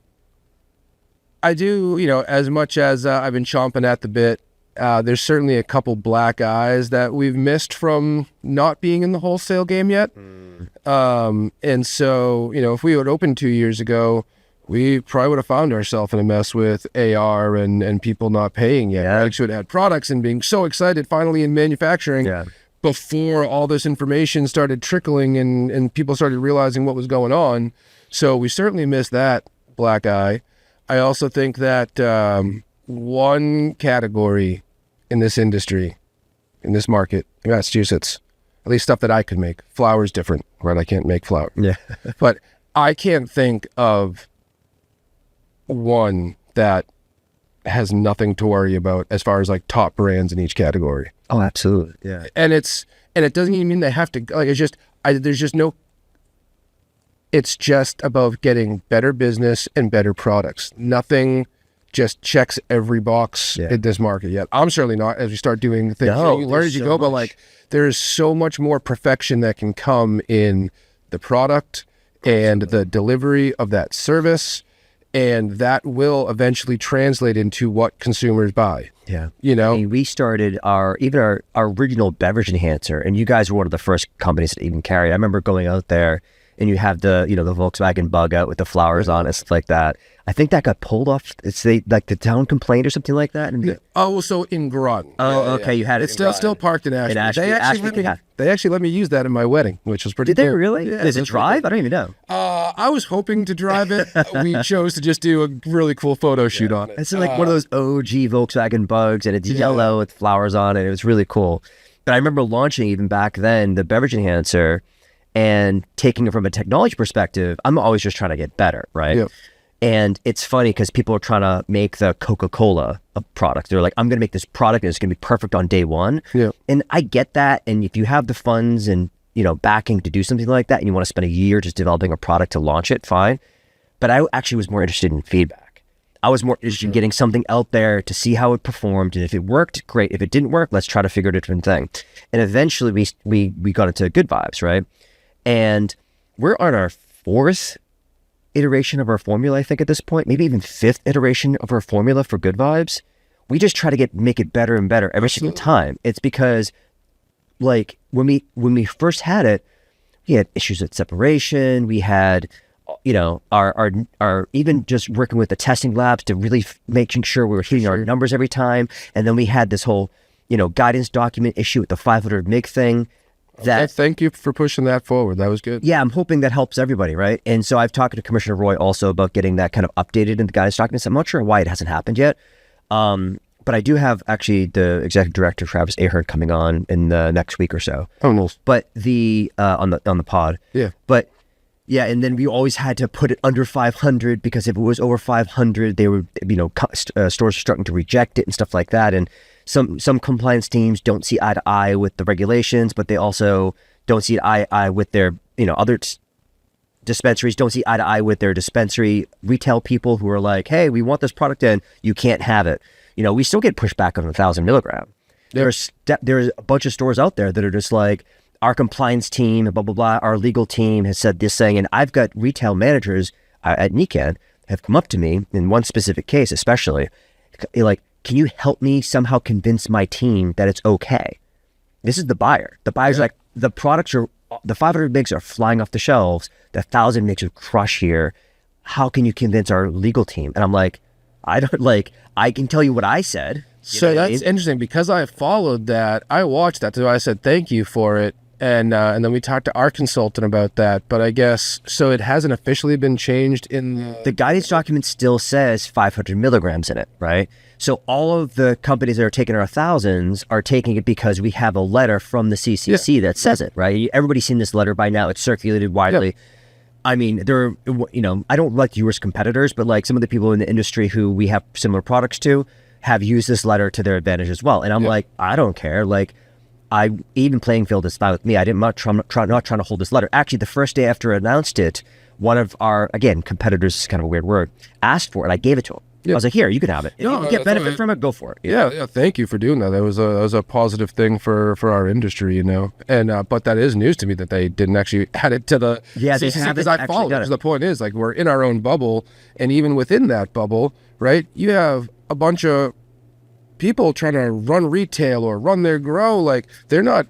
do, you know, as much as I've been chomping at the bit, there's certainly a couple black eyes that we've missed from not being in the wholesale game yet. And so, you know, if we had opened 2 years ago, we probably would have found ourselves in a mess with AR and people not paying yet. Yeah. We actually would have had products and being so excited finally in manufacturing before all this information started trickling and people started realizing what was going on. So we certainly missed that black eye. I also think that one category in this industry, in this market, in Massachusetts, at least stuff that I could make, flour is different, right? I can't make flour. Yeah. But I can't think of one that has nothing to worry about as far as like top brands in each category. Oh, absolutely. Yeah. And it doesn't even mean they have to, like, it's just, there's just no, it's just about getting better business and better products. Nothing just checks every box in this market yet. I'm certainly not, as we start doing things. No, you learn as you go, but like there's so much more perfection that can come in the product and the delivery of that service. And that will eventually translate into what consumers buy. Yeah. You know? I mean, we started our original beverage enhancer, and you guys were one of the first companies to even carry. I remember going out there and you have the, you know, the Volkswagen Bug out with the flowers on it, stuff like that. I think that got pulled off. It's like the town complained or something like that. And Oh, so in Groton. Oh, okay. You had it. It's still parked in Ashby. Ashby. They actually let me use that in my wedding, which was pretty Did they cool. really? Yeah, Does it drive? I don't even know. I was hoping to drive it. We chose to just do a really cool photo shoot on it. It's like one of those OG Volkswagen Bugs, and it's yellow with flowers on it. It was really cool. But I remember launching even back then the beverage enhancer and taking it from a technology perspective. I'm always just trying to get better, right? Yep. And it's funny because people are trying to make the Coca-Cola a product. They're like, I'm going to make this product and it's going to be perfect on day one. Yeah. And I get that. And if you have the funds and, you know, backing to do something like that and you want to spend a year just developing a product to launch it, fine. But I actually was more interested in feedback. I was more interested in getting something out there to see how it performed. And if it worked, great. If it didn't work, let's try to figure out a different thing. And eventually we got into Good Vibes, right? And we're on our 4th iteration of our formula, I think, at this point, maybe even 5th iteration of our formula for Good Vibes. We just try to make it better and better every single time. It's because, like, when we first had it, we had issues with separation. We had, you know, our even just working with the testing labs to really making sure we were hitting our numbers every time. And then we had this whole, you know, guidance document issue with the 500 mg thing. Thank you for pushing that forward. That was good. Yeah, I'm hoping that helps everybody, right? And so I've talked to Commissioner Roy also about getting that kind of updated in the guidance documents. I'm not sure why it hasn't happened yet. But I do have actually the executive director, Travis Ahern, coming on in the next week or so. Oh, no. But the on the pod. Yeah. But Yeah, and then we always had to put it under 500 because if it was over 500, they were, stores are starting to reject it and stuff like that. And some compliance teams don't see eye to eye with the regulations, but they also don't see eye to eye with their, other dispensaries don't see eye to eye with their dispensary retail people who are like, hey, we want this product in, you can't have it. We still get pushback on 1,000 milligram. There's a bunch of stores out there that are just like, our compliance team, blah, blah, blah, our legal team has said this thing. And I've got retail managers at NECAN have come up to me in one specific case, especially like, can you help me somehow convince my team that it's okay? This is the buyer. The buyer's like, the 500 MIGs are flying off the shelves. The 1,000 MIGs would crush here. How can you convince our legal team? And I'm like, I can tell you what I said. So that's interesting because I followed that. I watched that. So I said, thank you for it. And then we talked to our consultant about that. But I guess, so it hasn't officially been changed in the guidance document still says 500 milligrams in it, right? So all of the companies that are taking our 1,000s are taking it because we have a letter from the CCC that says it, right? Everybody's seen this letter by now. It's circulated widely. Yeah. I mean, I don't like U.S. competitors, but like some of the people in the industry who we have similar products to have used this letter to their advantage as well. And I'm like, I don't care. Like, even playing field is fine with me. I'm not trying to hold this letter. Actually, the first day after I announced it, one of our, again, competitors is kind of a weird word, asked for it. I gave it to him. I was like, here, you can have it. If you get benefit from it, go for it. Yeah. Thank you for doing that. That was a positive thing for our industry, And but that is news to me that they didn't actually add it to the they haven't because I followed it. Because the point is, like, we're in our own bubble, and even within that bubble, right? You have a bunch of people trying to run retail or run their grow. Like, they're not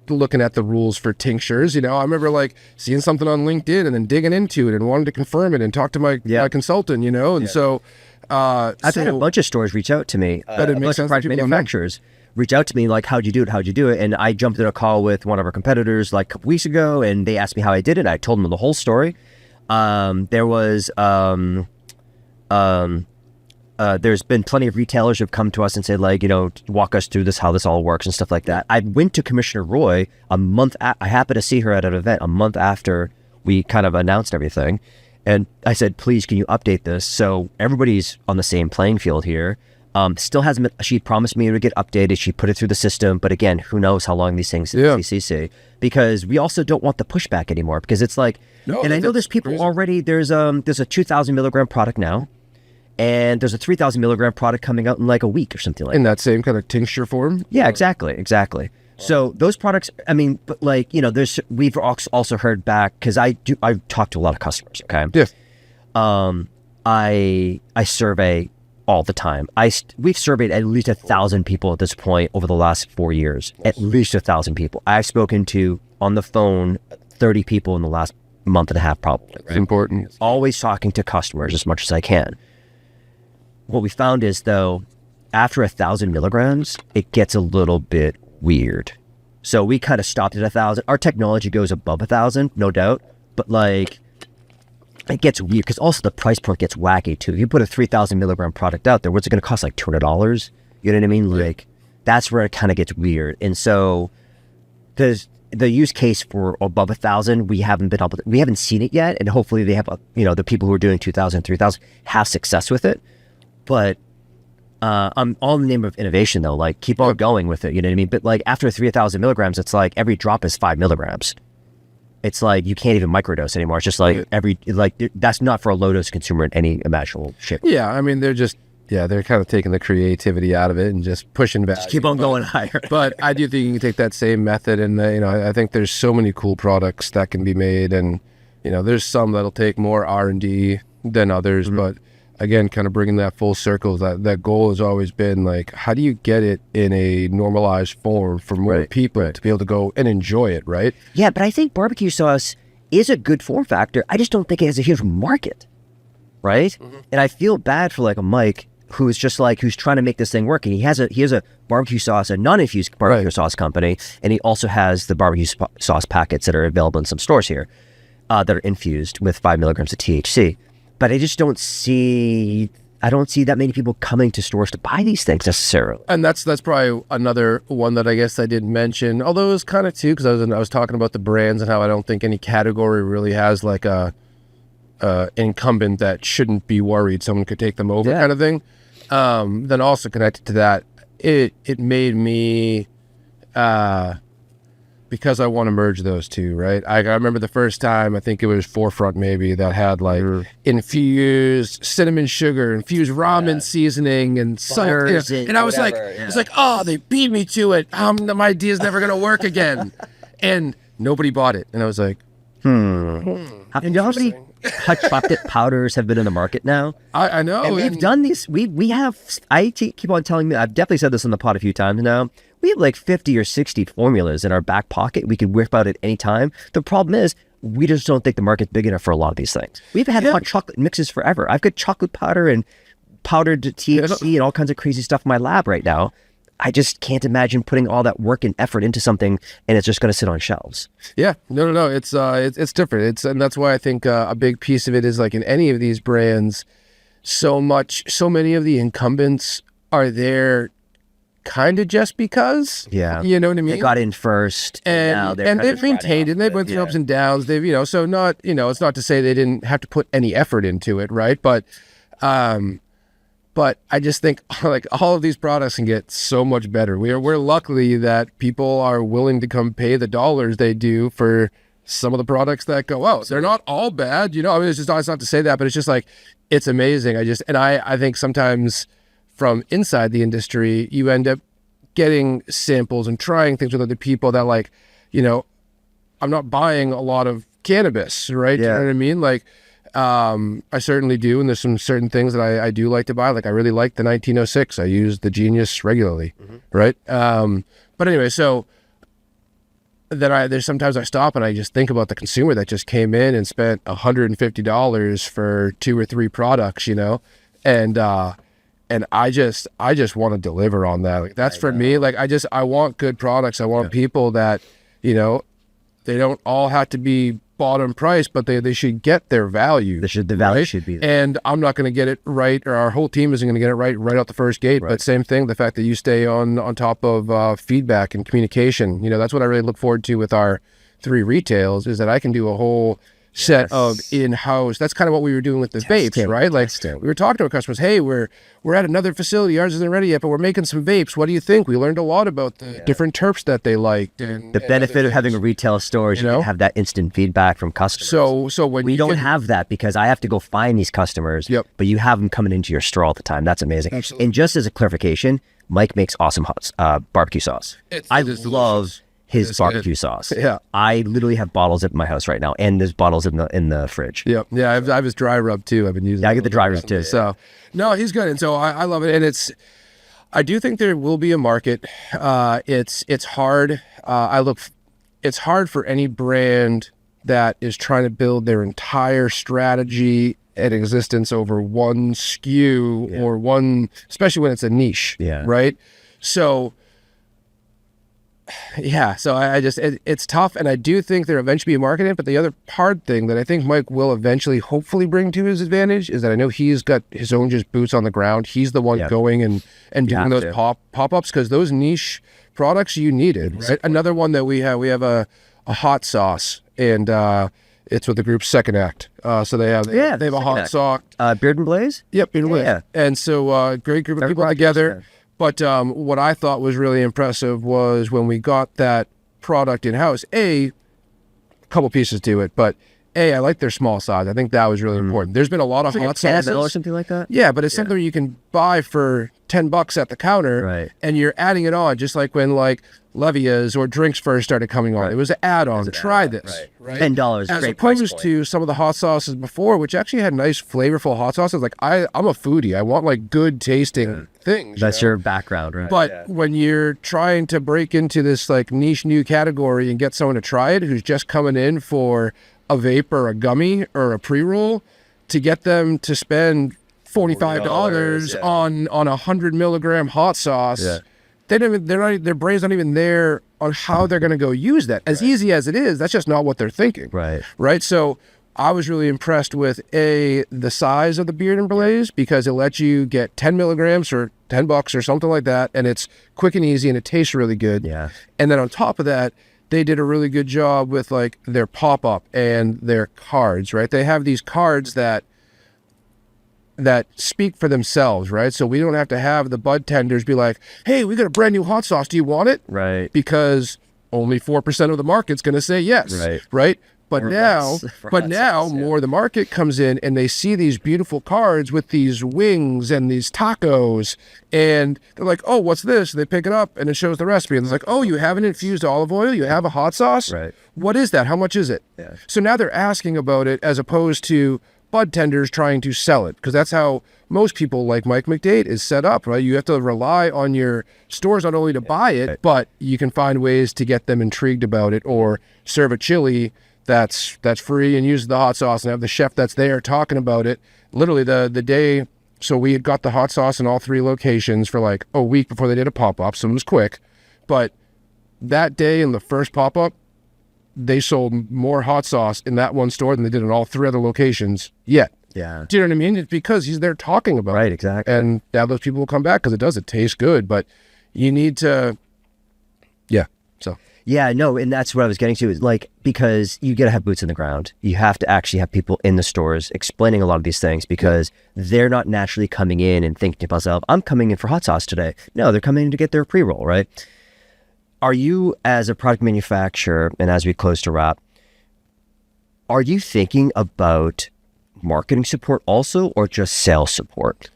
looking at the rules for tinctures. I remember like seeing something on LinkedIn and then digging into it and wanting to confirm it and talk to my consultant. And so. I've had a bunch of stores reach out to me, product manufacturers reach out to me like, how'd you do it? And I jumped in a call with one of our competitors like a couple weeks ago, and they asked me how I did it. I told them the whole story. There's been plenty of retailers who have come to us and said, like, walk us through this, how this all works and stuff like that. I went to Commissioner Roy I happened to see her at an event a month after we kind of announced everything. And I said, please, can you update this? So everybody's on the same playing field here. Still hasn't been, she promised me it would get updated. She put it through the system. But again, who knows how long these things CCC, because we also don't want the pushback anymore, because it's like, I know there's people already, there's a 2,000 milligram product now, and there's a 3,000 milligram product coming out in like a week or something like that. In that same kind of tincture form? Yeah, exactly. So those products, I mean, but like, we've also heard back, because I talk to a lot of customers, okay? Yeah. I survey all the time. We've surveyed at least 1,000 people at this point over the last 4 years. At least 1,000 people. I've spoken to, on the phone, 30 people in the last month and a half, probably. Right? It's important. Always talking to customers as much as I can. What we found is, though, after 1,000 milligrams, it gets a little bit weird. So we kind of stopped at 1,000. Our technology goes above 1,000, no doubt, but like, it gets weird because also the price point gets wacky too. If you put a 3,000 milligram product out there, what's it going to cost? Like $200? You know what I mean? Like, that's where it kind of gets weird. And so the use case for above 1,000, we haven't seen it yet. And hopefully they have, the people who are doing 2,000, 3,000 have success with it. But I'm all in the name of innovation, though. Like, keep on going with it. You know what I mean? But like, after 3,000 milligrams, it's like every drop is 5 milligrams. It's like you can't even microdose anymore. It's just like that's not for a low dose consumer in any imaginable shape. Yeah, I mean, they're kind of taking the creativity out of it and just pushing back. Just keep on going higher. But I do think you can take that same method, and I think there's so many cool products that can be made, and there's some that'll take more R&D than others, but. Again, kind of bringing that full circle, that goal has always been like, how do you get it in a normalized form for more people to be able to go and enjoy it, right? Yeah, but I think barbecue sauce is a good form factor. I just don't think it has a huge market, right? Mm-hmm. And I feel bad for like a Mike who's trying to make this thing work. And he has a barbecue sauce, a non-infused barbecue sauce company, and he also has the barbecue sauce packets that are available in some stores here that are infused with 5 milligrams of THC. But I just don't see I don't see that many people coming to stores to buy these things necessarily. And that's probably another one that I guess I didn't mention, although it was kind of too, because I was talking about the brands and how I don't think any category really has like a incumbent that shouldn't be worried someone could take them over kind of thing. Then also connected to that, it made me because I want to merge those two, right? I remember the first time, I think it was Forefront maybe, that had like infused cinnamon sugar, infused ramen seasoning, and salt. And I was like, it's like, oh, they beat me to it. My idea's never going to work again. And nobody bought it. And I was like, And how many touch chocolate powders have been in the market now? I know. And we've done these. We have. I keep on telling me. I've definitely said this on the pod a few times now. We have like 50 or 60 formulas in our back pocket. We could whip out at any time. The problem is, we just don't think the market's big enough for a lot of these things. We've had hot chocolate mixes forever. I've got chocolate powder and powdered THC and all kinds of crazy stuff in my lab right now. I just can't imagine putting all that work and effort into something and it's just going to sit on shelves. Yeah, no. It's different. And that's why I think a big piece of it is like in any of these brands, so many of the incumbents are there kind of just because. Yeah, you know what I mean. They got in first, and they've maintained it. And they've went through ups and downs. They've so not it's not to say they didn't have to put any effort into it, right? But I just think like all of these products can get so much better. We're lucky that people are willing to come pay the dollars they do for some of the products that go out. They're not all bad, I mean, it's not to say that, but it's just like, it's amazing. I think sometimes from inside the industry, you end up getting samples and trying things with other people that like, I'm not buying a lot of cannabis, right? Yeah. You know what I mean? Like, I certainly do, and there's some certain things that I do like to buy. Like I really like the 1906. I use the Genius regularly, right? But anyway, so then there's sometimes I stop and I just think about the consumer that just came in and spent $150 for 2 or 3 products, and I just want to deliver on that. Like that's for me. Like I want good products. I want people that, they don't all have to be bottom price, but they should get their value. The value should be there. And I'm not going to get it right, or our whole team isn't going to get it right out the first gate. Right. But same thing, the fact that you stay on top of feedback and communication, that's what I really look forward to with our 3 retails, is that I can do a whole set of in-house. That's kind of what we were doing with the vapes, right? Like we were talking to our customers, hey, we're at another facility, ours isn't ready yet, but we're making some vapes. What do you think? We learned a lot about the different terps that they liked. And the benefit of having a retail store is you can have that instant feedback from customers. So when we don't have that, because I have to go find these customers, but you have them coming into your store all the time. That's amazing. Absolutely. And just as a clarification, Mike makes awesome barbecue sauce. I love his barbecue sauce. Yeah, I literally have bottles at my house right now, and there's bottles in the fridge. Yeah. I have his dry rub too. I've been using. Yeah, I get the dry rub too. So, no, he's good, and so I love it. And I do think there will be a market. It's hard. It's hard for any brand that is trying to build their entire strategy and existence over one SKU or one, especially when it's a niche. Yeah. Right. So. Yeah, so it's tough, and I do think there'll eventually be a market in it, but the other hard thing that I think Mike will eventually hopefully bring to his advantage is that I know he's got his own just boots on the ground. He's the one going and doing those pop-ups, because those niche products you needed, right? Another one that we have a hot sauce, and it's with the group Second Act. So they have a hot sauce. Beard and Blaze? Yep, Beard and Blaze. Yeah. And so great group of people together. But what I thought was really impressive was when we got that product in-house, a couple pieces to it, but I like their small size. I think that was really important. There's been a lot of hot sauces. or something like that? Yeah, but it's something you can buy for $10 at the counter, and you're adding it on, just like when like Levias or drinks first started coming on. It was an add-on. Try this. Right? $10, as great opposed to some of the hot sauces before, which actually had nice, flavorful hot sauces. Like I'm a foodie. I want like good tasting things. That's your background, right? But when you're trying to break into this like niche new category and get someone to try it who's just coming in for a vape or a gummy or a pre-roll, to get them to spend $45 on 100 milligram hot sauce, their brain's not even there on how they're going to go use that. As easy as it is, that's just not what they're thinking. Right. So I was really impressed with the size of the Beard and Blaze, because it lets you get 10 milligrams for $10 or something like that, and it's quick and easy, and it tastes really good. Yeah. And then on top of that, they did a really good job with like their pop-up and their cards, right? They have these cards that speak for themselves, right? So we don't have to have the bud tenders be like, hey, we got a brand new hot sauce, do you want it? Right. Because only 4% of the market's going to say yes, right? But now more of the market comes in, and they see these beautiful cards with these wings and these tacos, and they're like, oh, what's this? And they pick it up, and it shows the recipe, and it's like, oh, you have an infused olive oil? You have a hot sauce? Right. What is that? How much is it? Yeah. So now they're asking about it, as opposed to bud tenders trying to sell it, because that's how most people like Mike McDade is set up, right? You have to rely on your stores not only to buy it, but you can find ways to get them intrigued about it, or serve a chili that's free and use the hot sauce and have the chef that's there talking about it. Literally the day, so we had got the hot sauce in all 3 locations for like a week before they did a pop-up, so it was quick. But that day in the first pop-up, they sold more hot sauce in that one store than they did in all 3 other locations yet. Yeah. Do you know what I mean? It's because he's there talking about it. Right, exactly. And now those people will come back because it tastes good, but you need to, so. Yeah, no, and that's what I was getting to, is like, because you got to have boots in the ground. You have to actually have people in the stores explaining a lot of these things, because they're not naturally coming in and thinking to themselves, I'm coming in for hot sauce today. No, they're coming in to get their pre-roll, right? Are you, as a product manufacturer, and as we close to wrap, are you thinking about marketing support also, or just sales support?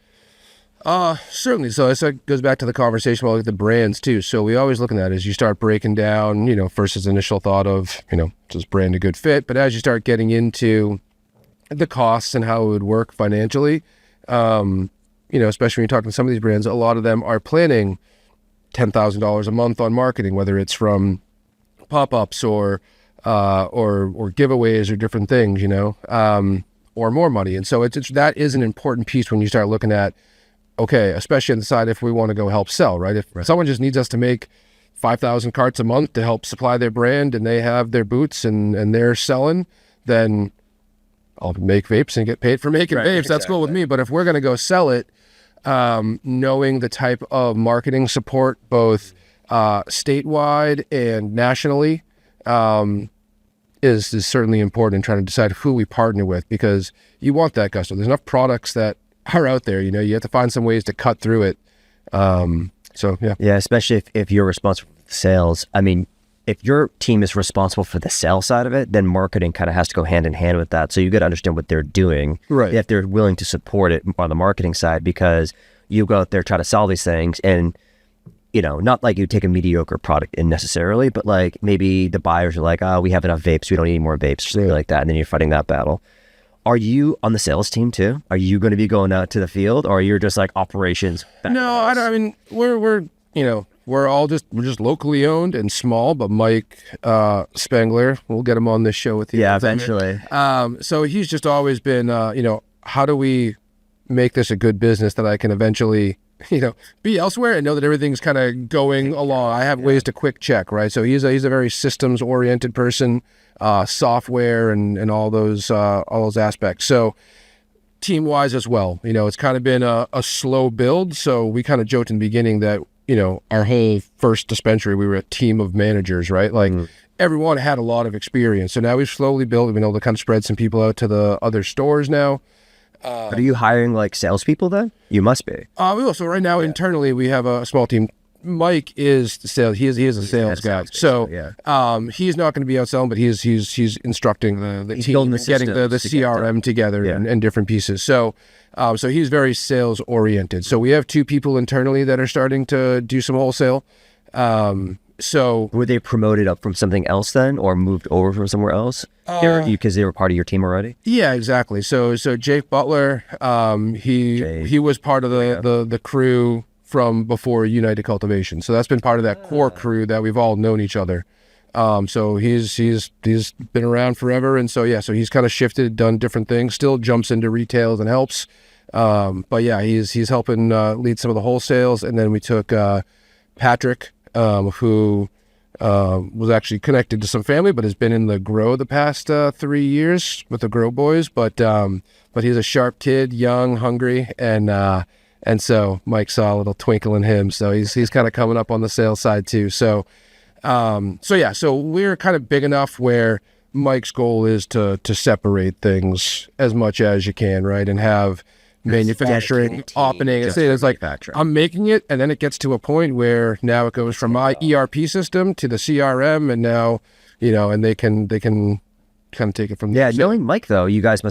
Certainly. So that goes back to the conversation about the brands too. So we always looking at it as you start breaking down, first as initial thought of, just brand a good fit. But as you start getting into the costs and how it would work financially, especially when you're talking to some of these brands, a lot of them are planning $10,000 a month on marketing, whether it's from pop-ups or giveaways or different things, or more money. And so that is an important piece when you start looking at, okay, especially on the side if we want to go help sell, right? If someone just needs us to make 5,000 carts a month to help supply their brand, and they have their boots and they're selling, then I'll make vapes and get paid for making vapes. Exactly. That's cool with me. But if we're going to go sell it, knowing the type of marketing support, both statewide and nationally, is certainly important in trying to decide who we partner with, because you want that gusto. There's enough products that are out there, you have to find some ways to cut through it. Yeah, especially if you're responsible for the sales. I mean, if your team is responsible for the sales side of it, then marketing kind of has to go hand in hand with that. So you got to understand what they're doing, right? If they're willing to support it on the marketing side, because you go out there, try to sell these things, and not like you take a mediocre product in necessarily, but like maybe the buyers are like, oh, we have enough vapes, we don't need any more vapes, or something like that, and then you're fighting that battle. Are you on the sales team too? Are you going to be going out to the field, or you're just like operations? No, I don't. I mean, we're just locally owned and small. But Mike Spengler, we'll get him on this show with you. Yeah, eventually. So he's just always been, how do we make this a good business that I can eventually, be elsewhere and know that everything's kind of going along. I have ways to quick check, right? So he's a very systems oriented person. Software and all those aspects. So team-wise as well, it's kind of been a slow build. So we kind of joked in the beginning that, our whole first dispensary, we were a team of managers, right? Like everyone had a lot of experience. So now we've slowly built, we've been able to kind of spread some people out to the other stores now. Are you hiring like salespeople then? You must be. We will. So right now internally we have a small team. Mike is the sales. He is a sales guy. So he's not going to be out selling, but he's instructing the team, getting the CRM together and different pieces. So he's very sales oriented. So we have 2 people internally that are starting to do some wholesale. So were they promoted up from something else then, or moved over from somewhere else? Because they were part of your team already? Yeah, exactly. So Jake Butler, he was part of the crew from before United Cultivation. So that's been part of that core crew that we've all known each other. So he's been around forever. And so he's kind of shifted, done different things, still jumps into retails and helps. But yeah, he's helping lead some of the wholesales. And then we took Patrick, who was actually connected to some family, but has been in the grow the past 3 years with the grow boys. But he's a sharp kid, young, hungry, and so Mike saw a little twinkle in him. So he's kind of coming up on the sales side too. So we're kind of big enough where Mike's goal is to separate things as much as you can, right? And have manufacturing, opening. It's like, I'm making it, and then it gets to a point where now it goes from my ERP system to the CRM, and now, and they can kind of take it from there. Yeah, knowing Mike, though, you guys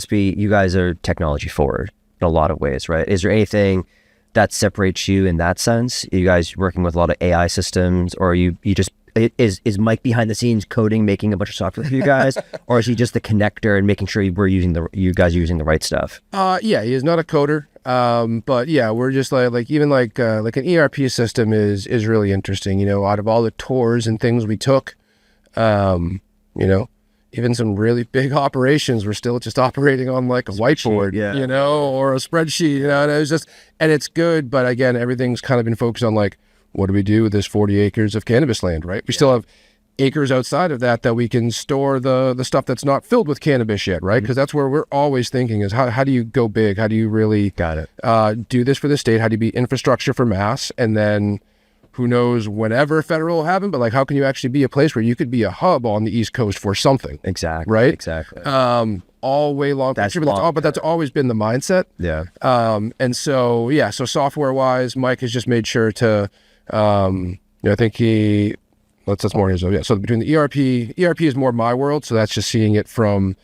are technology forward in a lot of ways, right? Is there anything that separates you in that sense? Are you guys working with a lot of AI systems, or you just... Is Mike behind the scenes coding, making a bunch of software for you guys, or is he just the connector and making sure you guys are using the right stuff? Yeah, he is not a coder, but yeah, we're just like an ERP system is really interesting. Out of all the tours and things we took, even some really big operations, we're still just operating on like a whiteboard, or a spreadsheet, and it's good, but again, everything's kind of been focused on like, what do we do with this 40 acres of cannabis land, right? We still have acres outside of that we can store the stuff that's not filled with cannabis yet, right? Because that's where we're always thinking is how do you go big? How do you really do this for the state? How do you be infrastructure for mass? And then who knows whenever federal will happen, but like how can you actually be a place where you could be a hub on the East Coast for something? Exactly. Right? Exactly. All way long picture, but that's always been the mindset. Yeah. And so software wise, Mike has just made sure to I think that's more his. Yeah. So between the ERP is more my world. So that's just seeing it from,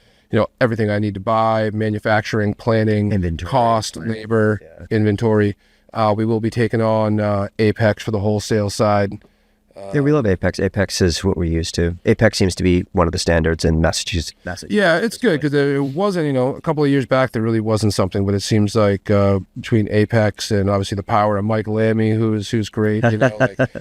everything I need to buy, manufacturing, planning, inventory, cost, labor, inventory. We will be taking on Apex for the wholesale side. Yeah, we love Apex. Apex is what we're used to. Apex seems to be one of the standards in Massachusetts. Yeah, it's good because it wasn't, a couple of years back, there really wasn't something, but it seems like between Apex and obviously the power of Mike Lammy, who's great,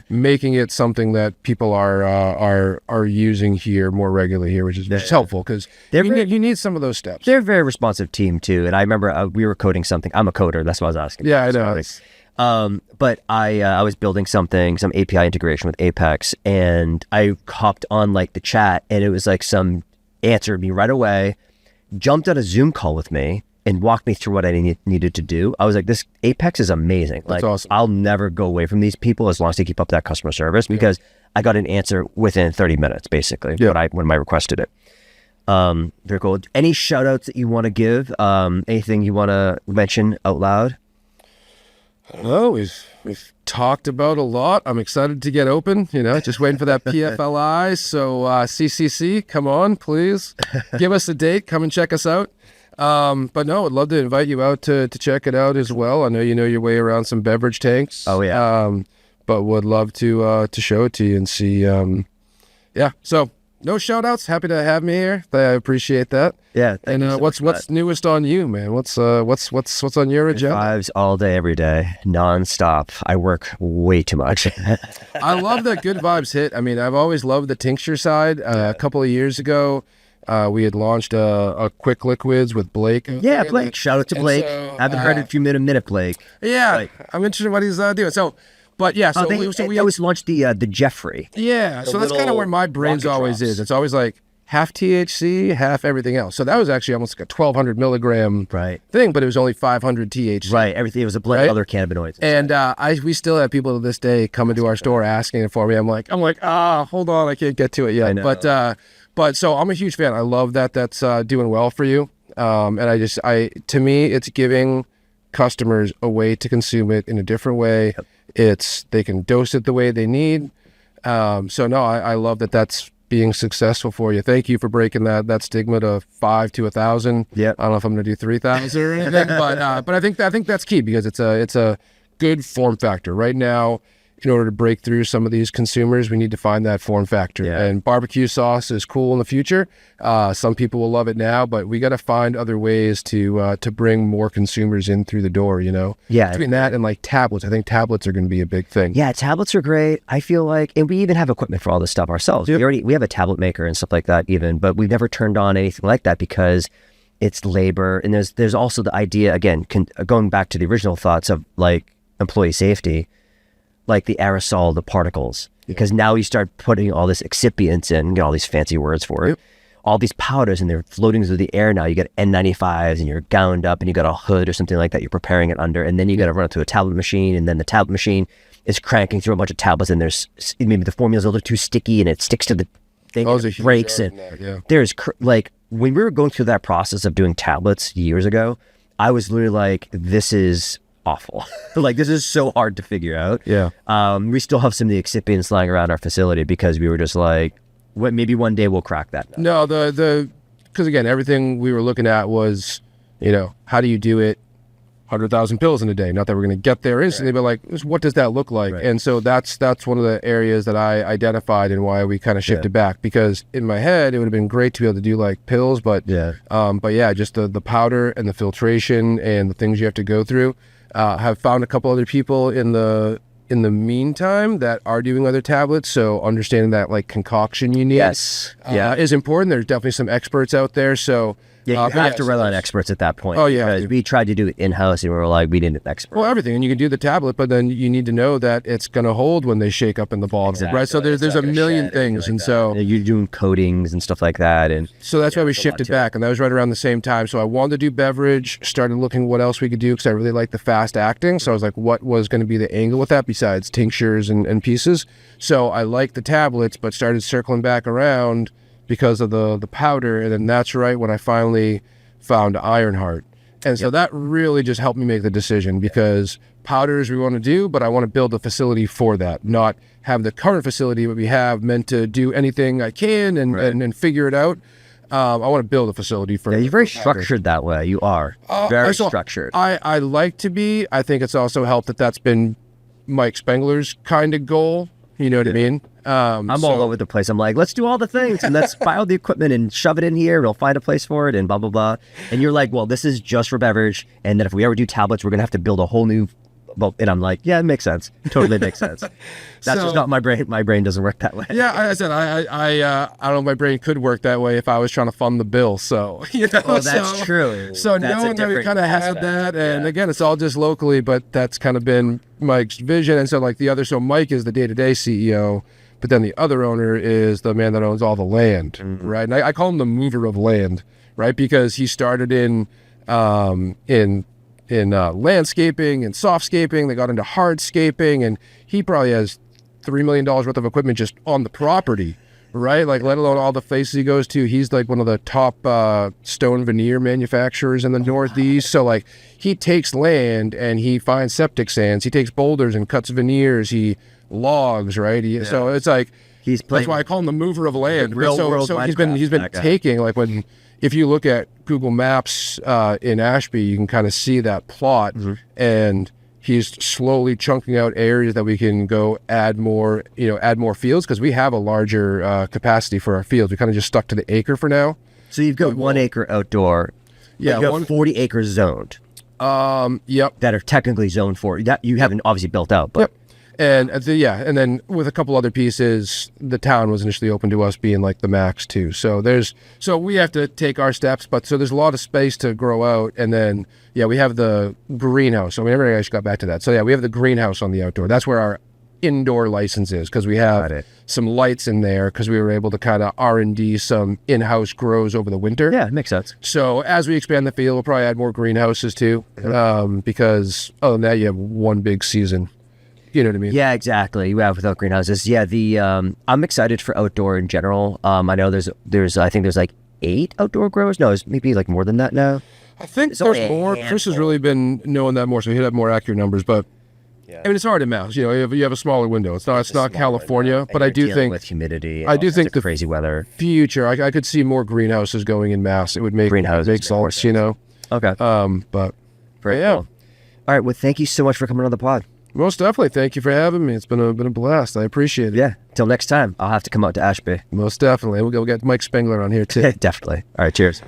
making it something that people are using here more regularly here, which is helpful because you need some of those steps. They're a very responsive team too, and I remember we were coding something. I'm a coder. That's what I was asking. Yeah, I know. But I was building some API integration with Apex, and I hopped on like the chat, and it was like some answered me right away, jumped on a Zoom call with me, and walked me through what I needed to do. I was like, this Apex is amazing. That's awesome. I'll never go away from these people as long as they keep up that customer service, because I got an answer within 30 minutes, basically, when I requested it. Very cool. Any shout outs that you want to give? Anything you want to mention out loud? No, we've talked about a lot. I'm excited to get open, just waiting for that PFLI. So CCC, come on, please. Give us a date. Come and check us out. But no, I'd love to invite you out to check it out as well. I know you know your way around some beverage tanks. Oh, yeah. But would love to show it to you and see. So no shout outs. Happy to have me here. I appreciate that. Yeah. And what's newest on you, man? What's on your agenda? Vibes all day, every day, nonstop. I work way too much. I love that Good Vibes hit. I mean, I've always loved the tincture side. A couple of years ago, we had launched a Quick Liquids with Blake. Yeah, Blake. Shout out to Blake. I haven't heard it in a minute, Blake. Yeah, Blake. I'm interested in what he's doing. So. But yeah, we always launched the Jeffrey. Yeah, so that's kind of where my brain's always is. It's always like half THC, half everything else. So that was actually almost like a 1,200 milligram thing, but it was only 500 THC. Right, everything. It was a blend of other cannabinoids. And we still have people to this day coming to our store asking it for me. I'm like, hold on, I can't get to it yet. I know. But so I'm a huge fan. I love that that's doing well for you. And to me, it's giving customers a way to consume it in a different way. They can dose it the way they need. So no, I love that that's being successful for you. Thank you for breaking that stigma to 5 to 1,000. Yeah. I don't know if I'm going to do 3,000 or anything, but I think that's key because it's a good form factor right now. In order to break through some of these consumers, we need to find that form factor. Yeah. And barbecue sauce is cool in the future. Some people will love it now, but we got to find other ways to bring more consumers in through the door, Yeah. Between that and like tablets, I think tablets are going to be a big thing. Yeah, tablets are great. I feel like, and we even have equipment for all this stuff ourselves. Yep. We have a tablet maker and stuff like that even, but we've never turned on anything like that because it's labor. And there's also the idea, again, going back to the original thoughts of like employee safety. like the aerosol, the particles, because now you start putting all this excipients in, get all these fancy words for it, all these powders, and they're floating through the air now. You got N95s and you're gowned up and you got a hood or something like that you're preparing it under, and then you got to run it through a tablet machine, and then the tablet machine is cranking through a bunch of tablets, and there's maybe the formula's a little too sticky and it sticks to the thing, and it breaks, and there's like when we were going through that process of doing tablets years ago, I was literally like, this is awful. Like, this is so hard to figure out. We still have some of the excipients lying around our facility because we were just like, what, maybe one day we'll crack that. No, because again, everything we were looking at was, how do you do it 100,000 pills in a day? Not that we're going to get there instantly, but like, what does that look like? And so that's one of the areas that I identified and why we kind of shifted back, because in my head, it would have been great to be able to do like pills, but just the powder and the filtration and the things you have to go through. Have found a couple other people in the meantime that are doing other tablets, so understanding that like concoction you need is important. There's definitely some experts out there, so you have to rely on experts at that point. Because we tried to do it in-house and we were like, we didn't have an expert. Well, everything, and you can do the tablet, but then you need to know that it's going to hold when they shake up in the ball, right? So there's a million things, and so you're doing coatings and stuff like that, and so that's why we shifted back, and that was right around the same time. So I wanted to do beverage, started looking what else we could do because I really like the fast acting. So I was like, what was going to be the angle with that besides tinctures and pieces? So I liked the tablets, but started circling back around because of the powder, and then that's right when I finally found Ironheart. And so that really just helped me make the decision, because powders we want to do, but I want to build a facility for that, not have the current facility that we have meant to do anything I can and figure it out. I want to build a facility for you're very structured that way. You are very structured. I like to be. I think it's also helped that's been Mike Spengler's kind of goal. You know what I mean? I'm all over the place. I'm like, let's do all the things and let's buy all the equipment and shove it in here. We'll find a place for it and blah, blah, blah. And you're like, well, this is just for beverage. And then if we ever do tablets, we're going to have to build a whole new. Well, and I'm like, yeah, it makes sense. Totally makes sense. That's just not my brain. My brain doesn't work that way. Yeah, I said, I don't know if my brain could work that way if I was trying to fund the bill. So, that's true. So knowing that we kind of had that, and again, it's all just locally, but that's kind of been Mike's vision. And so so Mike is the day-to-day CEO, but then the other owner is the man that owns all the land, right? And I call him the mover of land, right? Because he started in landscaping and softscaping. They got into hardscaping, and he probably has $3 million worth of equipment just on the property, right? Like, let alone all the places he goes to. He's like one of the top stone veneer manufacturers in the Northeast. So like, he takes land and he finds septic sands. He takes boulders and cuts veneers. He logs, right? So it's like, that's why I call him the mover of land. So he's been taking, like, if you look at Google Maps in Ashby, you can kind of see that plot, and he's slowly chunking out areas that we can go add more fields, because we have a larger capacity for our fields. We kind of just stuck to the acre for now. So you've got 1 acre outdoor. Yeah, you have 40 acres zoned. Yep. That are technically zoned for that. You haven't obviously built out, but. Yep. And and then with a couple other pieces, the town was initially open to us being like the max too. So we have to take our steps, but so there's a lot of space to grow out. And then we have the greenhouse. So we never actually got back to that. So we have the greenhouse on the outdoor. That's where our indoor license is, because we have some lights in there, because we were able to kind of R&D some in-house grows over the winter. Yeah, it makes sense. So as we expand the field, we'll probably add more greenhouses too, because other than that, you have one big season. You know what I mean? Yeah, exactly. You have without greenhouses. Yeah, I'm excited for outdoor in general. I know I think there's like 8 outdoor growers. No, it's maybe like more than that now. I think there's more. Chris has really been knowing that more, so he'd have more accurate numbers. But I mean, it's hard to mouse. You have a smaller window. It's not California, but I do think with humidity. I do think the crazy weather. Future, I could see more greenhouses going in mass. It would make sense. Okay. But very cool. All right. Well, thank you so much for coming on the pod. Most definitely. Thank you for having me. It's been a blast. I appreciate it. Yeah. Till next time, I'll have to come out to Ashby. Most definitely. We'll get Mike Spengler on here too. Definitely. All right. Cheers.